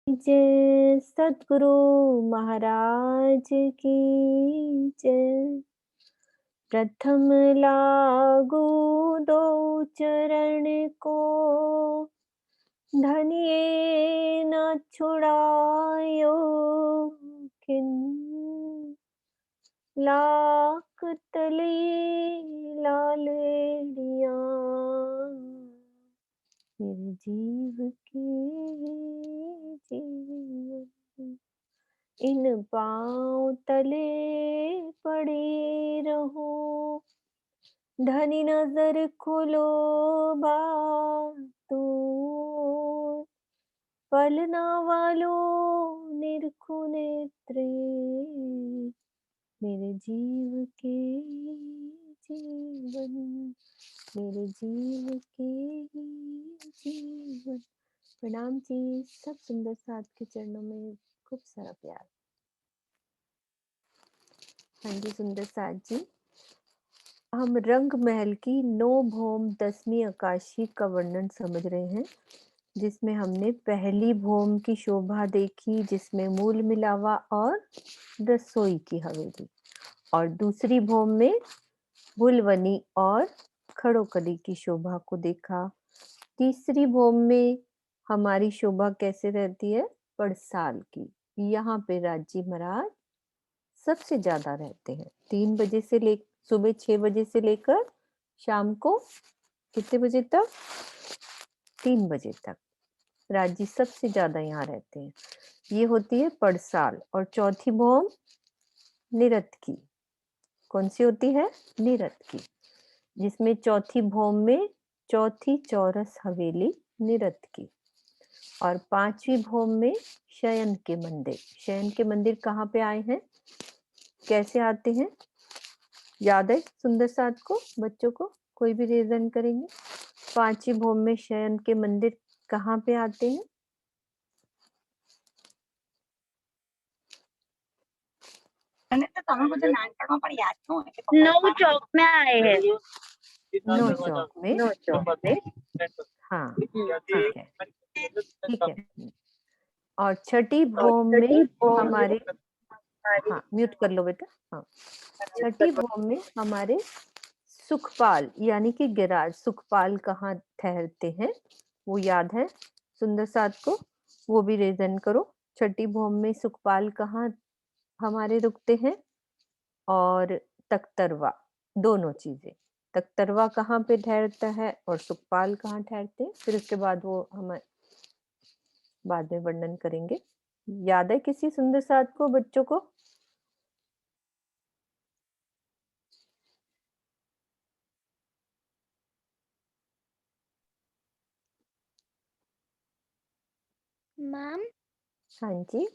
जय सद्गुरु महाराज की जय। प्रथम लागू दो चरण को, धनिये न छुड़ायो किन। लाख तले लाल लिया, मेरे जीव के जीवन। इन पाँव तले पड़े रहो, धनी नजर खोलो बातों। पलना वालों निरखो नेत्रे, मेरे जीव के जीवन, मेरे जीव के जीवन। प्रणाम जी, सब सुंदर साथ के चरणों में खूब सारा प्यार। हाँ जी सुंदर साथ जी, हम रंग महल की 9 भौम 10वीं आकाशी का वर्णन समझ रहे हैं, जिसमें हमने पहली भौम की शोभा देखी, जिसमें मूल मिलावा और रसोई की हवेली, और दूसरी भौम में भुलवनी और खड़ोकली की शोभा को देखा। तीसरी भौम में हमारी शोभा कैसे रहती है, पड़साल की। यहाँ पे राजी महाराज सबसे ज्यादा रहते हैं। 3 बजे से सुबह 6 बजे से लेकर शाम को कितने बजे तक, 3 बजे तक राजी सबसे ज्यादा यहाँ रहते हैं। ये होती है पड़साल। और चौथी भौम निरत की। कौन सी होती है, निरत की, जिसमें चौथी भौम में चौथी चौरस हवेली निरत की। और 5वीं भौम में शयन के मंदिर। शयन के मंदिर कहाँ पे आए हैं, कैसे आते हैं, याद है सुंदर साथ को, बच्चों को कोई भी रीजन करेंगे। 5वीं भौम में शयन के मंदिर कहाँ पे आते हैं, नौ चौक में आए हैं। 9 चौक में। 9 चौक में। हाँ ठीक है, ठीक है। और छठी भौम में हमारे, हाँ म्यूट कर लो बेटा। हाँ, छठी भौम में हमारे सुखपाल यानी कि गिराज सुखपाल कहाँ ठहरते हैं, वो याद है सुंदर साथ को, वो भी रीजन करो। छठी भौम में सुखपाल कहाँ हमारे रुकते हैं, और तख्तरवा, दोनों चीजें। तख्तरवा कहाँ पे ठहरता है और सुखपाल कहाँ ठहरते हैं, फिर उसके बाद वो हम बाद में वर्णन करेंगे। याद है किसी सुंदर साथ को, बच्चों को? मैम, हाँ जी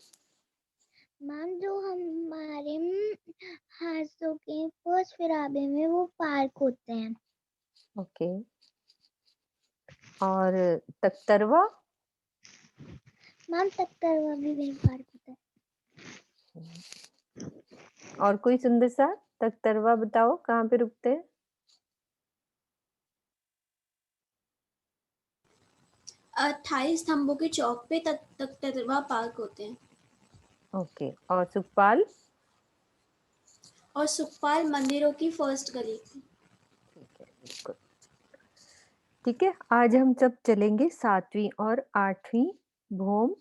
मैम जो हमारे हाथों के फर्स्ट फिराबे में वो पार्क होते हैं। ओके। और तख्तरवा? मैम तख्तरवा भी वही पार्क होता है। और कोई सुंदर सा तख्तरवा बताओ कहाँ पे रुकते हैं? 28 स्तंभों के चौक पे तख्तरवा पार्क होते हैं। ओके। और सुखपाल? और सुखपाल मंदिरों की फर्स्ट गली। ठीक है, बिल्कुल ठीक है। आज हम सब चलेंगे 7वीं और 8वीं भौम।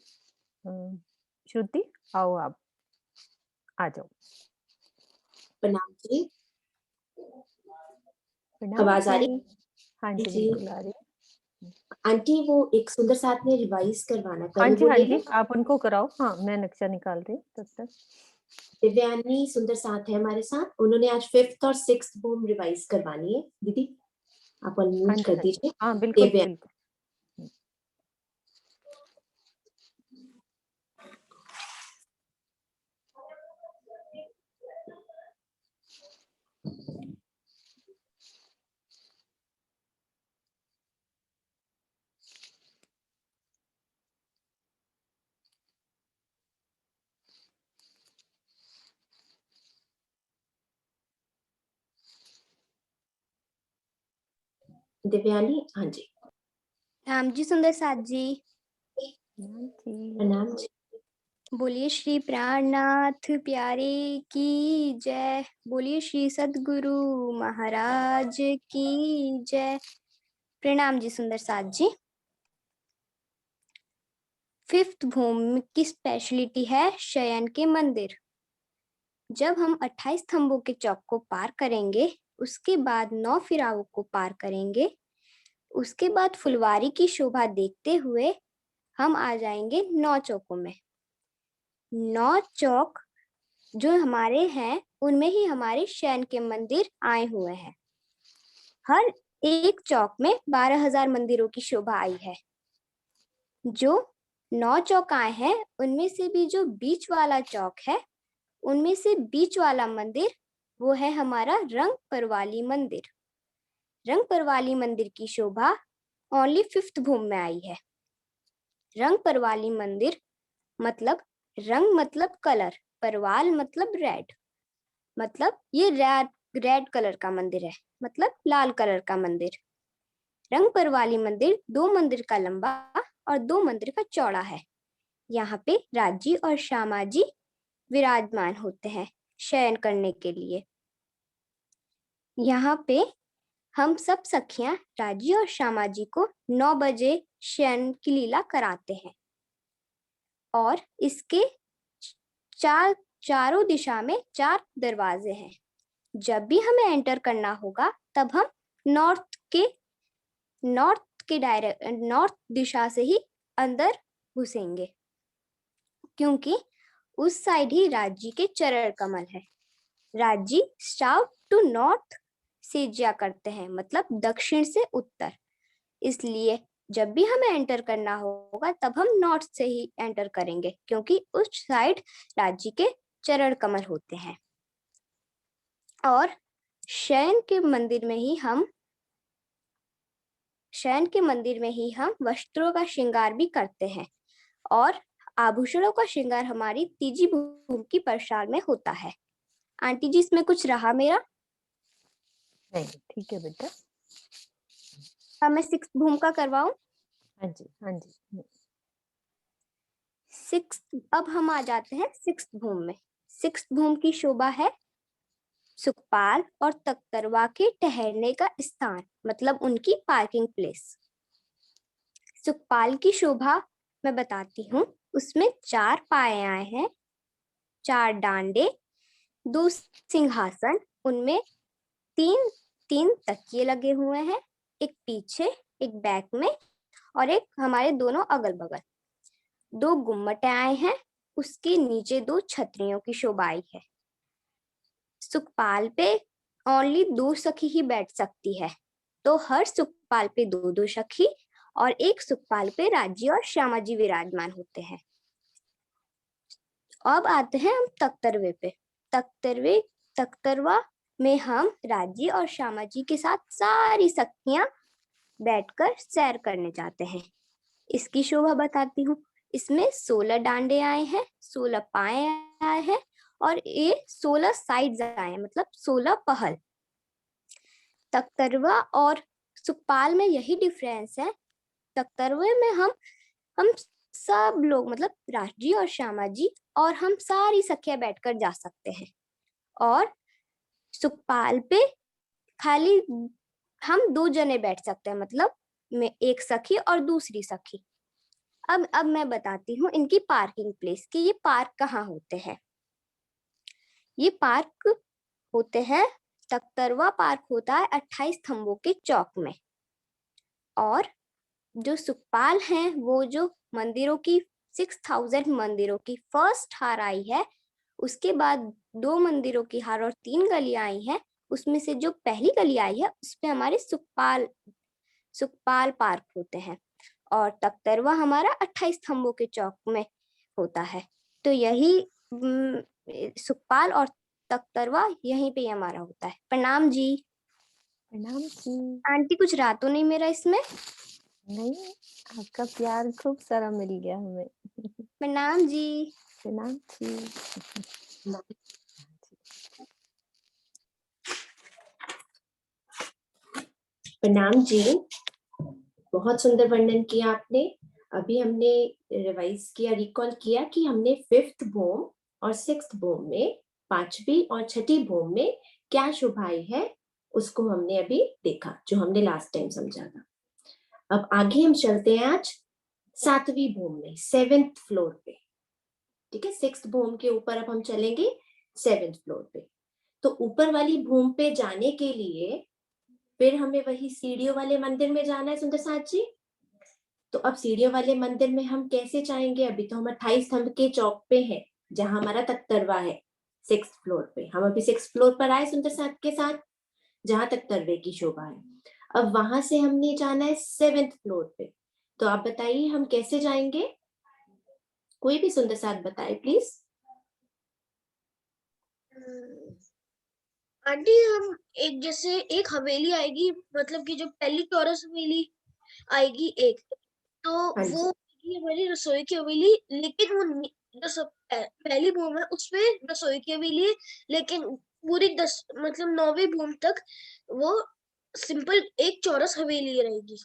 श्रुति आओ, आप आ जाओ। प्रणाम जी। प्रणाम आवाज आ जी। रही? हाँ जी जी बिल्कुल आ रही है। आंटी, वो एक सुंदर साथ में रिवाइज करवाना, हाँ कल जी वो हाँ ले जी, लें। आप उनको कराओ। हाँ मैं नक्शा निकाल रही हूँ तब तक। दिव्यानी सुंदर साथ है हमारे साथ, उन्होंने आज 5th और 6th भूम रिवाइज करवानी है। दीदी आप हाँ अनम्यूट जी कर हाँ जी, दीजिए। हाँ बिल्कुल दिव्या, बिल्कुल। दिव्यानी हाँ जी। राम जी सुंदर साथ जी। प्रणाम जी। बोलिए श्री प्राणनाथ प्यारे की जय। बोलिए श्री सद्गुरु महाराज की जय। प्रणाम जी सुंदर साथ जी। फिफ्थ भूमि की स्पेशलिटी है शयन के मंदिर। जब हम 28 स्तंभों के चौक को पार करेंगे, उसके बाद 9 फिराओं को पार करेंगे, उसके बाद फुलवारी की शोभा देखते हुए हम आ जाएंगे 9 चौकों में। 9 चौक जो हमारे हैं उनमें ही हमारे शयन के मंदिर आए हुए हैं। हर एक चौक में 12,000 मंदिरों की शोभा आई है। जो 9 चौक आए हैं उनमें से भी जो बीच वाला चौक है, उनमें से बीच वाला मंदिर वो है हमारा रंग परवाली मंदिर। रंग परवाली मंदिर की शोभा ओनली 5th भूमि में आई है। रंग परवाली मंदिर मतलब रंग मतलब कलर, परवाल मतलब रेड, मतलब ये रेड कलर का मंदिर है, मतलब लाल कलर का मंदिर। रंग परवाली मंदिर 2 मंदिर का लंबा और 2 मंदिर का चौड़ा है। यहाँ पे राजी और श्यामा जी विराजमान होते हैं शयन करने के लिए। यहाँ पे हम सब सखियां राजी और श्यामा जी को 9 बजे शयन की लीला कराते हैं और इसके चारों दिशा में 4 दरवाजे हैं। जब भी हमें एंटर करना होगा तब हम नॉर्थ दिशा से ही अंदर घुसेंगे, क्योंकि उस साइड ही राज्य के चरण कमल है। राज्य साउथ टू नॉर्थ से जा करते हैं, मतलब दक्षिण से उत्तर। इसलिए जब भी हमें एंटर करना होगा तब हम नॉर्थ से ही एंटर करेंगे, क्योंकि उस साइड राज्य के चरण कमल होते हैं। और शयन के मंदिर में ही हम वस्त्रों का श्रृंगार भी करते हैं और आभूषणों का श्रृंगार हमारी तीजी भूमि की प्रसाद में होता है। आंटी जी इसमें कुछ रहा मेरा? नहीं, ठीक है बेटा। अब मैं 6th भूमि का करवाऊं? हाँ जी, हाँ जी। 6th, अब हम आ जाते हैं 6th भूमि में। 6th भूमि की शोभा है सुखपाल और तख्तरवा के ठहरने का स्थान, मतलब उनकी पार्किंग प्लेस। सुखपाल की शोभा मैं बताती हूँ। उसमें 4 पाए आए हैं, 4 डांडे, 2 सिंहासन, उनमें 3 तकिए लगे हुए हैं, एक पीछे, एक बैक में और एक हमारे दोनों अगल बगल। 2 गुम्मटें आए हैं, उसके नीचे 2 छतरियों की शोभा आई है। सुखपाल पे ओनली 2 सखी ही बैठ सकती है, तो हर सुखपाल पे 2 सखी और एक सुखपाल पे राज्य और श्यामा जी विराजमान होते हैं। अब आते हैं हम तख्तरवे पे। तख्तरवा में हम राज्य और श्यामा जी के साथ सारी सखियां बैठकर सैर करने जाते हैं। इसकी शोभा बताती हूँ। इसमें 16 डांडे आए हैं, 16 पाए आए हैं और ये 16 साइड्स आए हैं, मतलब 16 पहल। तख्तरवा और सुखपाल में यही डिफरेंस है। तख्तरवे में हम सब लोग, मतलब राजी और श्यामा जी और हम सारी सखियां बैठकर जा सकते हैं, और सुखपाल पे खाली हम 2 जने बैठ सकते हैं, मतलब एक सखी और दूसरी सखी। अब मैं बताती हूँ इनकी पार्किंग प्लेस कि ये पार्क कहाँ होते हैं। ये पार्क होते हैं, तख्तरवा पार्क होता है 28 स्तंभों के चौक में, और जो सुखपाल हैं वो जो मंदिरों की 6000 मंदिरों की फर्स्ट हार आई है, उसके बाद 2 मंदिरों की हार और 3 गलियां आई हैं, उसमें से जो पहली गली आई है उसपे हमारे सुखपाल पार्क होते हैं, और तख्तरवा हमारा 28 स्तंभों के चौक में होता है। तो यही सुखपाल और तख्तरवा यहीं पे हमारा होता है। प्रणाम जी। प्रणाम जी। आंटी कुछ रहा तो नहीं मेरा इसमें? नहीं, आपका प्यार खूब सारा मिल गया हमें। प्रणाम जी। प्रणाम जी। प्रणाम जी, बहुत सुंदर वर्णन किया आपने। अभी हमने रिवाइज किया, रिकॉल किया कि हमने 5th भूम और 6th भूम में, 5वीं और 6ठी भूम में क्या शोभाई है उसको हमने अभी देखा, जो हमने लास्ट टाइम समझा था। अब आगे हम चलते हैं आज 7वीं भूम में, 7th फ्लोर पे। ठीक है, 6th भूम के ऊपर अब हम चलेंगे 7th फ्लोर पे। तो ऊपर वाली भूम पे जाने के लिए फिर हमें वही सीढ़ियों वाले मंदिर में जाना है सुंदर साथ जी। तो अब सीढ़ियों वाले मंदिर में हम कैसे जाएंगे? अभी तो हम 28 स्तंभ के चौक पे हैं, जहां हमारा तख्तरवा है 6th फ्लोर पे। हम अभी 6th फ्लोर पर आए सुंदर साथ के साथ, जहां तक तर्वे की शोभा है। अब वहां से हमने जाना है 7th फ्लोर पे। तो आप बताइए हम कैसे जाएंगे? कोई भी सुंदर साथ बताए प्लीज। आंटी हम एक जैसे एक हवेली आएगी, मतलब कि जो पहली चौरस हवेली आएगी एक, तो हाँ वो जी। हमारी रसोई की हवेली, लेकिन वो जो सब पहली भूम है उसमें रसोई की हवेली है, लेकिन पूरी 10 मतलब 9वीं भूम तक वो सिंपल एक चौरस हवेली रहेगी।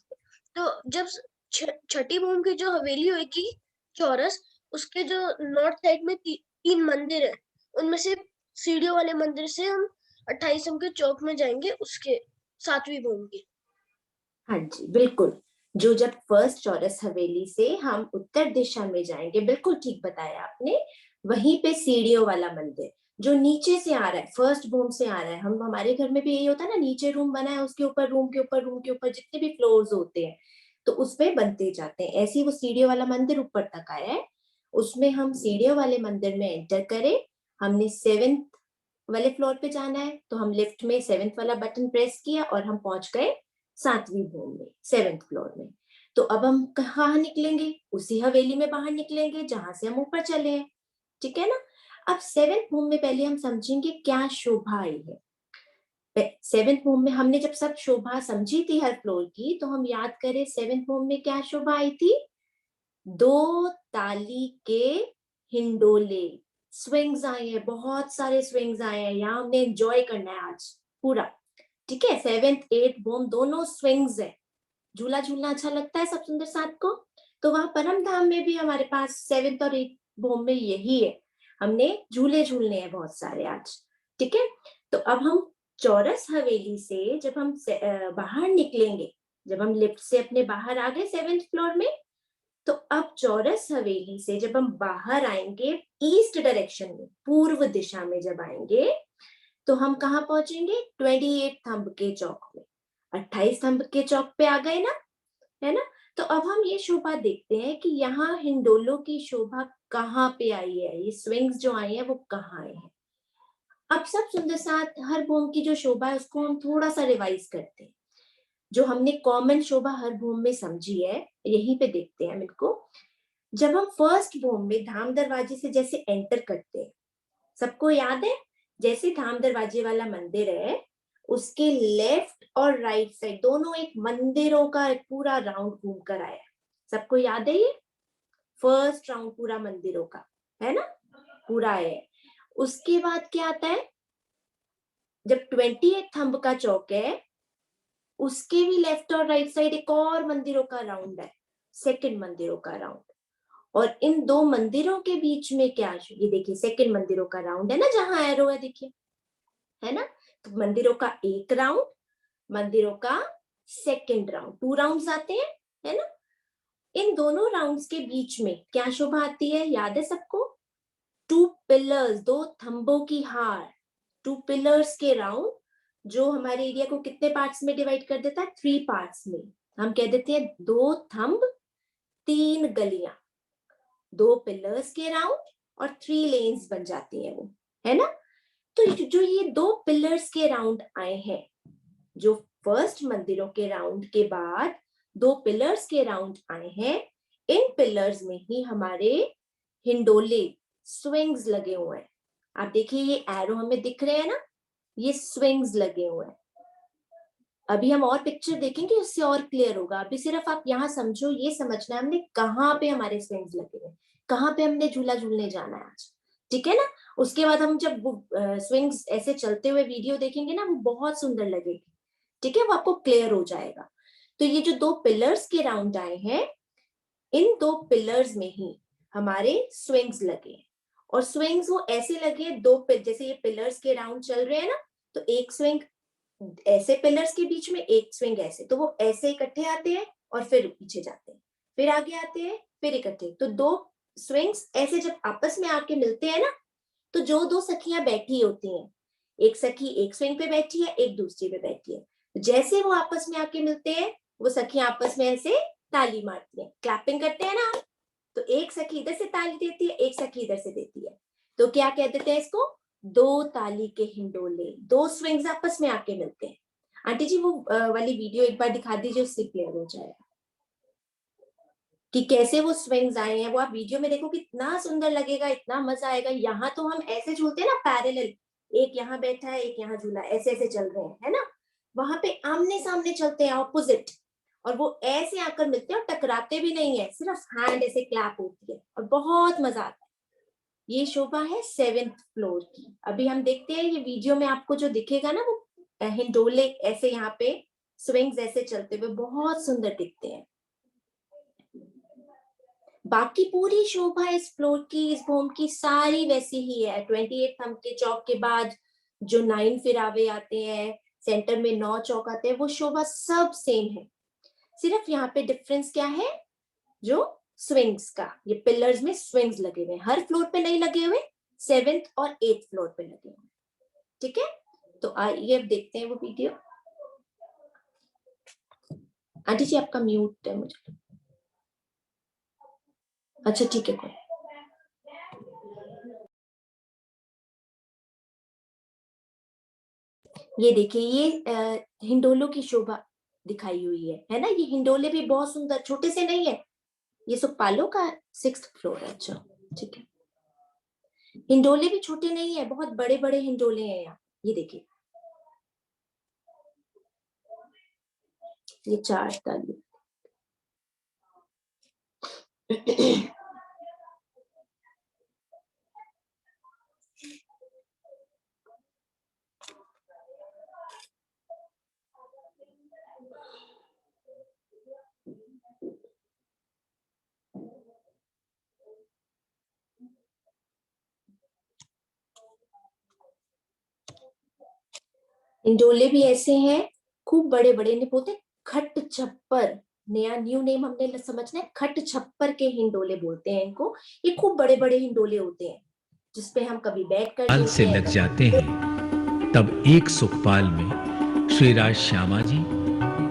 तो जब छठी भूम की जो हवेली होगी चौरस, उसके जो नॉर्थ साइड में 3 मंदिर है, उनमें से सीढ़ियों वाले मंदिर से हम 28 के चौक में जाएंगे, उसके 7वीं भूम की। हाँ जी बिल्कुल, जो जब फर्स्ट चौरस हवेली से हम उत्तर दिशा में जाएंगे, बिल्कुल ठीक बताया आपने, वहीं पे सीढ़ियों वाला मंदिर जो नीचे से आ रहा है, फर्स्ट भूम से आ रहा है। हम हमारे घर में भी यही होता है ना, नीचे रूम बना है, उसके ऊपर रूम के ऊपर रूम के ऊपर जितने भी फ्लोर्स होते हैं तो उसमें बनते जाते हैं। ऐसे ही वो सीढ़ियों वाला मंदिर ऊपर तक आया है, उसमें हम सीढ़ियों वाले मंदिर में एंटर करें। हमने 7th वाले फ्लोर पे जाना है, तो हम लिफ्ट में 7th वाला बटन प्रेस किया और हम पहुंच गए 7वीं भूम में, 7th फ्लोर में। तो अब हम कहाँ निकलेंगे? उसी हवेली में बाहर निकलेंगे जहां से हम ऊपर चले हैं। ठीक है ना? अब 7th भूम में पहले हम समझेंगे क्या शोभा आई है। 7th भूम में हमने जब सब शोभा समझी थी हर फ्लोर की, तो हम याद करें 7th भूम में क्या शोभा आई थी? 2 ताली के हिंडोले, स्विंग्स आए हैं, बहुत सारे स्विंग्स आए हैं। यहाँ हमने एंजॉय करना है आज पूरा। ठीक है, 7th 8th भूम दोनों स्विंग्स है, झूला झूलना अच्छा लगता है सब सुंदर साथ को। तो वहां परम धाम में भी हमारे पास 7th और 8th भूम में यही है, हमने झूले झूलने हैं बहुत सारे आज। ठीक है, तो अब हम चौरस हवेली से जब हम बाहर निकलेंगे, जब हम लिफ्ट से अपने बाहर आ गए 7th फ्लोर में, तो अब चौरस हवेली से जब हम बाहर आएंगे ईस्ट डायरेक्शन में, पूर्व दिशा में जब आएंगे, तो हम कहाँ पहुंचेंगे? 28 स्तंभ के चौक में। 28 स्तंभ के चौक पे आ गए ना, है ना? तो अब हम ये शोभा देखते हैं कि यहाँ हिंडोलों की शोभा कहाँ पे आई है, ये स्विंग्स जो आई है वो कहाँ आए हैं। अब सब सुंदर साथ हर भूम की जो शोभा है उसको हम थोड़ा सा रिवाइज करते हैं। जो हमने कॉमन शोभा हर भूम में समझी है, यहीं पे देखते हैं हम इनको। जब हम फर्स्ट भूम में धाम दरवाजे से जैसे एंटर करते हैं, सबको याद है, जैसे धाम दरवाजे वाला मंदिर है उसके लेफ्ट और राइट साइड दोनों एक मंदिरों का एक पूरा राउंड घूम कर आया है। सबको याद है ये फर्स्ट राउंड पूरा मंदिरों का, है ना? पूरा है। उसके बाद क्या आता है? जब 28 स्तंभ का चौक है, उसके भी लेफ्ट और राइट साइड एक और मंदिरों का राउंड है, सेकंड मंदिरों का राउंड। और इन दो मंदिरों के बीच में क्या, ये देखिए सेकंड मंदिरों का राउंड है ना, जहां एरो है देखिए, है ना? तो मंदिरों का एक राउंड, मंदिरों का सेकंड राउंड, 2 राउंड्स आते हैं, है ना? इन दोनों राउंड्स के बीच में क्या शोभा आती है, याद है सबको? 2 पिलर्स, 2 थंबों की हार, 2 पिलर्स के राउंड, जो हमारे एरिया को कितने पार्ट्स में डिवाइड कर देता है? 3 पार्ट्स में। हम कह देते हैं 2 थंब 3 गलियां, 2 पिलर्स के राउंड और 3 लेन्स बन जाती हैं वो, है ना? तो जो ये 2 पिलर्स के राउंड आए हैं, जो फर्स्ट मंदिरों के राउंड के बाद 2 पिलर्स के राउंड आए हैं, इन पिलर्स में ही हमारे हिंडोले स्विंग्स लगे हुए हैं। आप देखिए ये एरो हमें दिख रहे हैं ना, ये स्विंग्स लगे हुए हैं। अभी हम और पिक्चर देखेंगे, उससे और क्लियर होगा। अभी सिर्फ आप यहाँ समझो, ये समझना है हमने कहाँ पे हमारे स्विंग्स लगे हैं, कहाँ पे हमने झूला झूलने जाना है आज। ठीक है ना? उसके बाद हम जब स्विंग्स ऐसे चलते हुए वीडियो देखेंगे ना, वो बहुत सुंदर लगेगी। ठीक है, वो आपको क्लियर हो जाएगा। तो ये जो 2 पिलर्स के राउंड आए हैं, इन 2 पिलर्स में ही हमारे स्विंग्स लगे हैं, और स्विंग्स वो ऐसे लगे 2 जैसे ये पिलर्स के राउंड चल रहे हैं ना, तो एक स्विंग ऐसे पिलर्स के बीच में, एक स्विंग ऐसे, तो वो ऐसे इकट्ठे आते हैं और फिर पीछे जाते हैं, फिर आगे आते हैं, फिर इकट्ठे। तो 2 स्विंग्स ऐसे जब आपस में आके मिलते हैं ना, तो जो 2 सखियां बैठी होती हैं, एक सखी एक स्विंग पे बैठी है, एक दूसरी पे बैठी है, जैसे वो आपस में आके मिलते हैं, वो सखियां आपस में ऐसे ताली मारती हैं, क्लैपिंग करते हैं ना, तो एक सखी इधर से ताली देती है, एक सखी इधर से देती है, तो क्या कह देते हैं इसको? 2 ताली के हिंडोले, 2 स्विंग्स आपस में आके मिलते हैं। आंटी जी वो वाली वीडियो एक बार दिखा दीजिए, उससे क्लियर हो जाएगा कि कैसे वो स्विंग्स आए हैं। वो आप वीडियो में देखो, कितना सुंदर लगेगा, इतना मजा आएगा। यहाँ तो हम ऐसे झूलते हैं ना पैरेलल, एक यहाँ बैठा है, एक यहाँ झूला, ऐसे ऐसे चल रहे हैं, है ना। वहां पे आमने सामने चलते हैं, ऑपोजिट, और वो ऐसे आकर मिलते हैं और टकराते भी नहीं है, सिर्फ हैंड ऐसे क्लैप होती है और बहुत मजा आता है। ये शोभा है 7th फ्लोर की। अभी हम देखते हैं ये वीडियो में आपको जो दिखेगा ना, वो हिंडोले ऐसे यहाँ पे स्विंग्स ऐसे चलते हुए बहुत सुंदर दिखते हैं। बाकी पूरी शोभा इस फ्लोर की, इस होम की सारी वैसी ही है। 28 थंब के चौक के बाद जो 9 फिरावे आते हैं, सेंटर में 9 चौक आते हैं, वो शोभा सब सेम है। सिर्फ यहाँ पे डिफरेंस क्या है, जो स्विंग्स का, ये पिलर्स में स्विंग्स लगे हुए हैं, हर फ्लोर पे नहीं लगे हुए, 7th और 8th फ्लोर पे लगे हुए। ठीक है, तो आइए अब देखते हैं वो वीडियो। आंटी जी आपका म्यूट है मुझे। अच्छा ठीक है, कोई ये देखिए, ये हिंडोलों की शोभा दिखाई हुई है ना। ये हिंडोले भी बहुत सुंदर, छोटे से नहीं है, ये सुखपालों का 6th फ्लोर है। अच्छा ठीक है, हिंडोले भी छोटे नहीं है, बहुत बड़े बड़े हिंडोले हैं यहाँ। ये देखिए, ये 4 ताली। हिंडोले भी ऐसे हैं, खूब बड़े बड़े, इन्हें बोलते हैं खट छप्पर। नया न्यू नेम हमने समझना है, खट छप्पर के हिंडोले बोलते हैं इनको। ये खूब बड़े बड़े हिंडोले होते हैं, जिसपे हम कभी बैठ कर से लग जाते हैं। तब एक सुखपाल में श्री राज श्यामा जी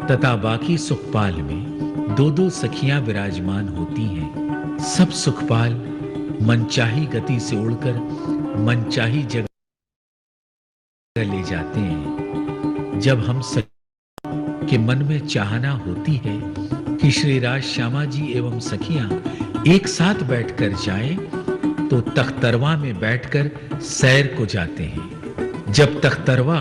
तथा बाकी सुखपाल में 2-2 सखियां विराजमान होती हैं। सब सुखपाल मनचाही गति से उड़कर मनचाही जगह ले जाते हैं। जब हम के मन में चाहना होती है कि श्री राज श्यामा जी एवं सखियां एक साथ बैठकर जाएं, तो तख्तरवा में बैठकर सैर को जाते हैं। जब तख्तरवा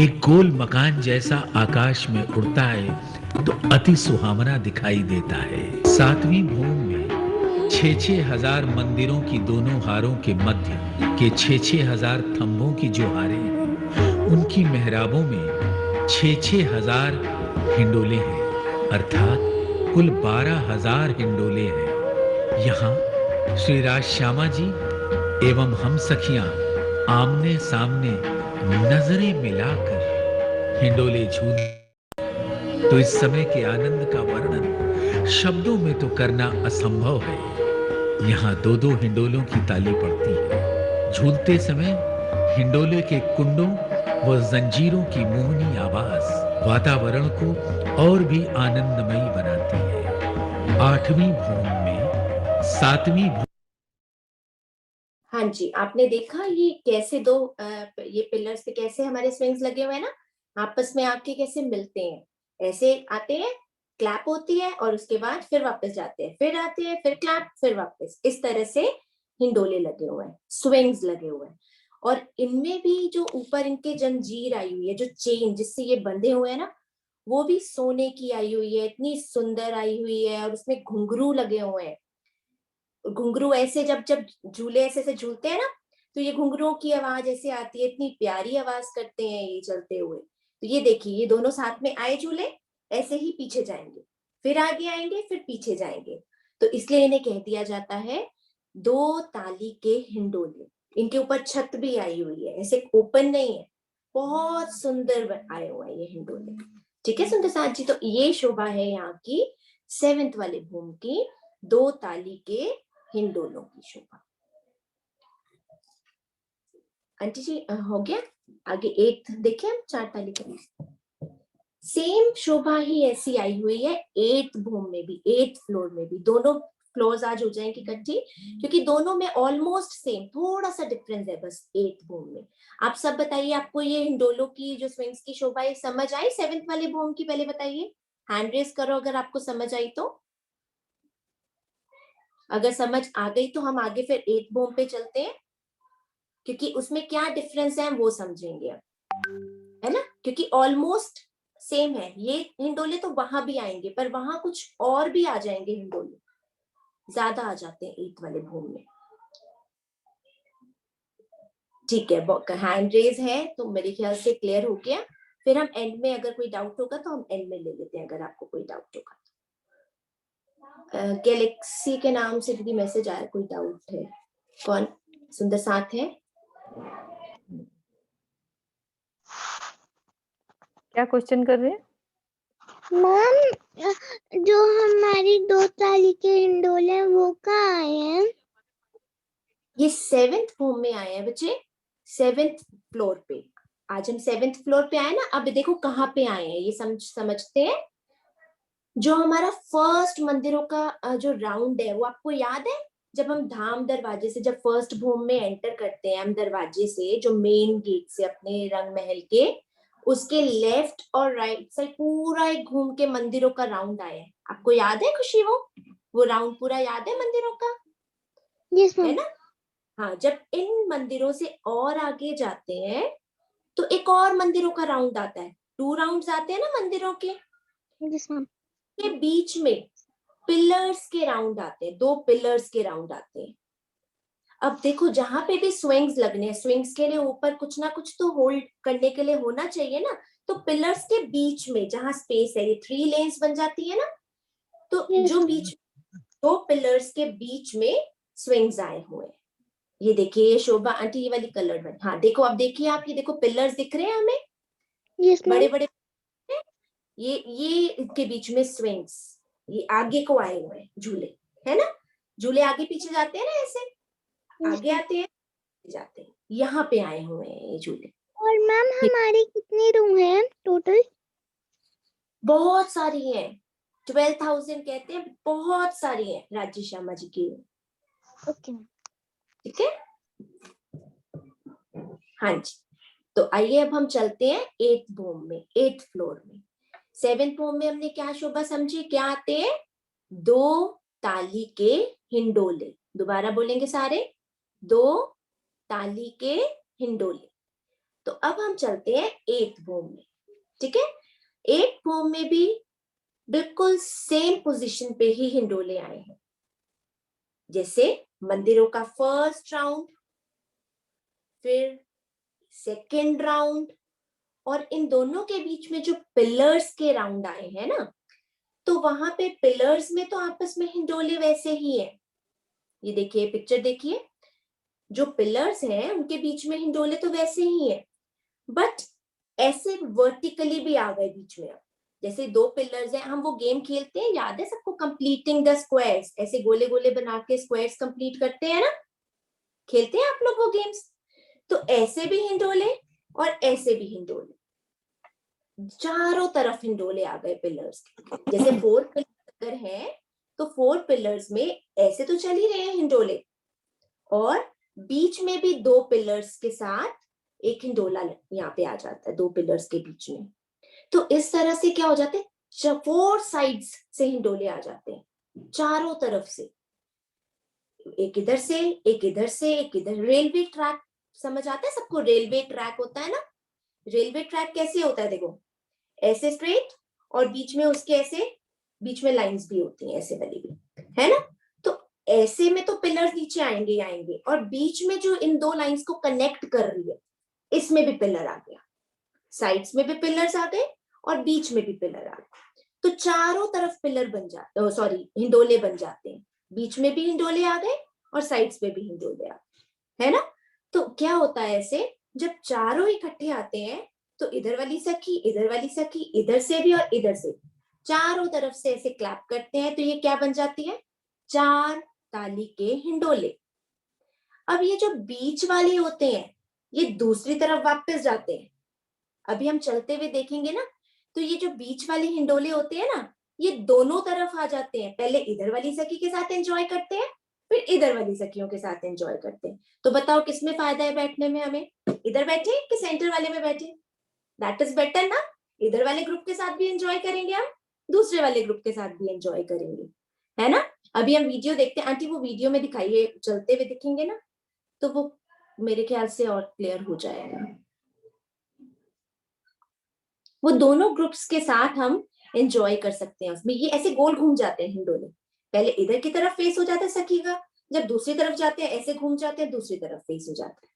एक गोल मकान जैसा आकाश में उड़ता है तो अति सुहावना दिखाई देता है। 7वीं भूम में 6-6 हजार मंदिरों की दोनों हारों के मध्य के 6-6 हजार थंभों की जो हारें हैं, उनकी मेहराबों में 6-6 हजार हिंडोले हैं, अर्थात कुल 12,000 हिंडोले हैं। यहाँ श्री राज श्यामा जी एवं हम सखियां आमने सामने नजरें मिलाकर हिंडोले झूल, तो इस समय के आनंद का वर्णन शब्दों में तो करना असंभव है। यहाँ 2-2 हिंडोलों की ताली पड़ती है। झूलते समय हिंडोले के कुंडों व जंजीरों की मोहनी आवाज वातावरण को और भी आनंदमयी बनाती है। 8वीं भूम में 7वीं भूम। हाँ जी, आपने देखा ये कैसे 2 ये पिलर्स पे कैसे हमारे स्विंग्स लगे हुए हैं ना, आपस में आके कैसे मिलते हैं, ऐसे आते हैं, क्लैप होती है और उसके बाद फिर वापस जाते हैं, फिर आते हैं, फिर क्लैप, फिर वापस। इस तरह से हिंडोले लगे हुए हैं, स्विंग्स लगे हुए हैं। और इनमें भी जो ऊपर इनके जंजीर आई हुई है, जो चेन जिससे ये बंधे हुए हैं ना, वो भी सोने की आई हुई है, इतनी सुंदर आई हुई है। और उसमें घुंघरू लगे हुए हैं। घुंघरू ऐसे जब जब झूले ऐसे झूलते हैं ना, तो ये घुंघरुओं की आवाज ऐसे आती है, इतनी प्यारी आवाज करते हैं ये चलते हुए। तो ये देखिए, ये दोनों साथ में आए झूले, ऐसे ही पीछे जाएंगे, फिर आगे आएंगे, फिर पीछे जाएंगे। तो इसलिए इन्हें कह दिया जाता है दो ताली के हिंडोले। इनके ऊपर छत भी आई हुई है, ऐसे ओपन नहीं है, बहुत सुंदर आए हुए हैं ये हिंडोले। ठीक है सुंदर साथ जी, तो ये शोभा है यहाँ की 7th वाले भूम की दो ताली के हिंडोलों की शोभा। आंटी जी हो गया? आगे 8th देखें हम, 4 ताली के। सेम शोभा ही ऐसी आई हुई है 8th भूम में भी, 8th फ्लोर में भी। दोनों फ्लोर्स आज हो जाएंगी इकट्ठी, क्योंकि दोनों में ऑलमोस्ट सेम, थोड़ा सा डिफरेंस है बस 8th भूम में। आप सब बताइए, आपको ये हिंडोलो की जो स्विंग्स की शोभा है समझ आई 7th वाले भूम की? पहले बताइए, हैंड रेस करो अगर आपको समझ आई तो। अगर समझ आ गई तो हम आगे फिर 8th भूम पे चलते हैं, क्योंकि उसमें क्या डिफरेंस है हम वो समझेंगे अब, है ना? क्योंकि ऑलमोस्ट सेम है। ये हिंडोले तो वहां भी आएंगे, पर वहां कुछ और भी आ जाएंगे हिंडोले, ज्यादा आ जाते हैं 8th वाले भूम में। ठीक है, हैंड रेज है तो मेरे ख्याल से क्लियर हो गया। फिर हम एंड में अगर कोई डाउट होगा तो हम एंड में ले लेते हैं, अगर आपको कोई डाउट होगा तो। गैलेक्सी के नाम से दीदी मैसेज आया, कोई डाउट है? कौन? सुंदर साथ है? क्या क्वेश्चन कर रहे हैं? मैम जो हमारी दो ताली के हिंडोले हैं वो कहाँ आए हैं? ये 7th भूम में आए हैं बच्चे, 7th फ्लोर पे। आज हम 7th फ्लोर पे आए ना। अब देखो कहाँ पे आए हैं ये समझते हैं। जो हमारा फर्स्ट मंदिरों का जो राउंड है वो आपको याद है? जब हम धाम दरवाजे से, जब फर्स्ट भूम में एंटर करते हैं हम दरवाजे से, जो मेन गेट से अपने रंग महल के, उसके लेफ्ट और राइट साइड पूरा एक घूम के मंदिरों का राउंड आया है। आपको याद है खुशी? वो राउंड पूरा याद है मंदिरों का? यस है मैम। ना? हाँ, जब इन मंदिरों से और आगे जाते हैं तो एक और मंदिरों का राउंड आता है। 2 राउंड्स आते हैं ना मंदिरों के। Yes ma'am. के बीच में पिलर्स के राउंड आते हैं, 2 पिलर्स के राउंड आते हैं। अब देखो जहां पे भी स्विंग्स लगने हैं, स्विंग्स के लिए ऊपर कुछ ना कुछ तो होल्ड करने के लिए होना चाहिए ना। तो पिलर्स के बीच में जहां स्पेस है, ये 3 लेन्स बन जाती है ना। तो जो बीच 2 पिलर्स के बीच में स्विंग्स आए हुए हैं। ये देखिए, ये शोभा आंटी ये वाली कलर्ड बन। हाँ देखो, अब देखिए आप, ये देखो पिलर्स दिख रहे हैं हमें। यस बड़े बड़े ये इनके बीच में स्विंग्स, ये आगे को आए हुए हैं झूले, है ना? झूले आगे पीछे जाते हैं ना, ऐसे आगे आते हैं जाते हैं, यहाँ पे आए हुए हैं ये झूले। और मैम हमारी कितनी रूम है टोटल? बहुत सारी हैं, 12,000 कहते हैं, बहुत सारी हैं राज्य श्यामा जी की। ओके। ठीक है, हाँ जी। तो आइए अब हम चलते हैं 8th भूम में, 8th फ्लोर में। 7th भूम में हमने क्या शोभा समझी, क्या आते हैं? 2 ताली के हिंडोले। दोबारा बोलेंगे सारे, 2 ताली के हिंडोले। तो अब हम चलते हैं 8th भूम में। ठीक है, 8th भूम में भी बिल्कुल सेम पोजीशन पे ही हिंडोले आए हैं। जैसे मंदिरों का फर्स्ट राउंड, फिर सेकेंड राउंड, और इन दोनों के बीच में जो पिलर्स के राउंड आए हैं ना, तो वहां पे पिलर्स में तो आपस में हिंडोले वैसे ही है। ये देखिए पिक्चर देखिए, जो पिलर्स हैं उनके बीच में हिंडोले तो वैसे ही है, बट ऐसे वर्टिकली भी आ गए बीच में। अब जैसे 2 पिलर्स हैं, हम वो गेम खेलते हैं, याद है सबको, कंप्लीटिंग द स्क्वायर्स, ऐसे गोले गोले बना के स्क्वायर्स कंप्लीट करते हैं ना, खेलते हैं आप लोग वो गेम्स। तो ऐसे भी हिंडोले और ऐसे भी हिंडोले, चारों तरफ हिंडोले आ गए पिलर्स के। जैसे 4 पिलर्स अगर है तो 4 पिलर्स में ऐसे तो चल ही रहे हैं हिंडोले, और बीच में भी 2 पिलर्स के साथ एक हिंडोला यहाँ पे आ जाता है, 2 पिलर्स के बीच में। तो इस तरह से क्या हो जाते हैं, 4 साइड्स से हिंडोले आ जाते हैं, चारों तरफ से, एक इधर से, एक इधर से, एक इधर। रेलवे ट्रैक समझ आता है सबको? रेलवे ट्रैक होता है ना। रेलवे ट्रैक कैसे होता है? देखो ऐसे स्ट्रेट, और बीच में उसके ऐसे, बीच में लाइंस भी होती हैं ऐसे वाली भी, है ना? तो ऐसे में तो पिलर्स नीचे आएंगे ही आएंगे, और बीच में जो इन 2 लाइंस को कनेक्ट कर रही है, इसमें भी पिलर आ गया, साइड्स में भी पिलर्स आ गए और बीच में भी पिलर आ गए। तो चारों तरफ पिलर बन जाते, सॉरी हिंडोले बन जाते हैं। बीच में भी हिंडोले आ गए और साइड्स पे भी हिंडोले आ गए, है ना। तो क्या होता है ऐसे, जब चारों इकट्ठे आते हैं तो इधर वाली सखी, इधर वाली सखी, इधर से भी और इधर से, चारों तरफ से ऐसे क्लैप करते हैं तो ये क्या बन जाती है, 4 ताली के हिंडोले। अब ये जो बीच वाले होते हैं ये दूसरी तरफ वापस जाते हैं। अभी हम चलते हुए देखेंगे ना, तो ये जो बीच वाले हिंडोले होते हैं ना, ये दोनों तरफ आ जाते हैं। पहले इधर वाली सखी के साथ एंजॉय करते हैं, फिर इधर वाली सखियों के साथ एंजॉय करते हैं। तो बताओ किसमें फायदा है बैठने में, हमें इधर बैठे कि सेंटर वाले में बैठे? दैट इज बेटर ना। इधर वाले ग्रुप के साथ भी एंजॉय करेंगे हम, दूसरे वाले ग्रुप के साथ भी एंजॉय करेंगे, है ना। अभी हम वीडियो देखते हैं। आंटी वो वीडियो में दिखाइए, चलते हुए दिखेंगे ना तो वो मेरे ख्याल से और क्लियर हो जाएगा। वो दोनों ग्रुप्स के साथ हम एंजॉय कर सकते हैं उसमें। ये ऐसे गोल घूम जाते हैं हिंडोले, पहले इधर की तरफ फेस हो जाता है सखी का, जब दूसरी तरफ जाते हैं ऐसे घूम जाते हैं, दूसरी तरफ फेस हो जाता है।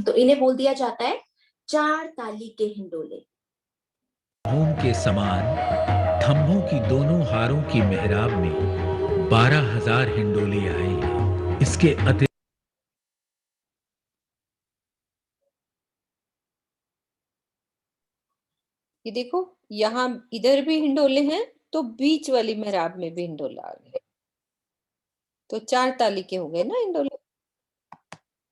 तो इन्हें बोल दिया जाता है 4 ताली के हिंडोले। भूम के समान थंभों की दोनों हारों की मेहराब में 12,000 हिंडोले आए हैं। इसके अतिरिक्त ये देखो यहाँ इधर भी हिंडोले हैं तो बीच वाली मेहराब में भी हिंडोला आ गया, तो 4 ताली के हो गए ना हिंडोले।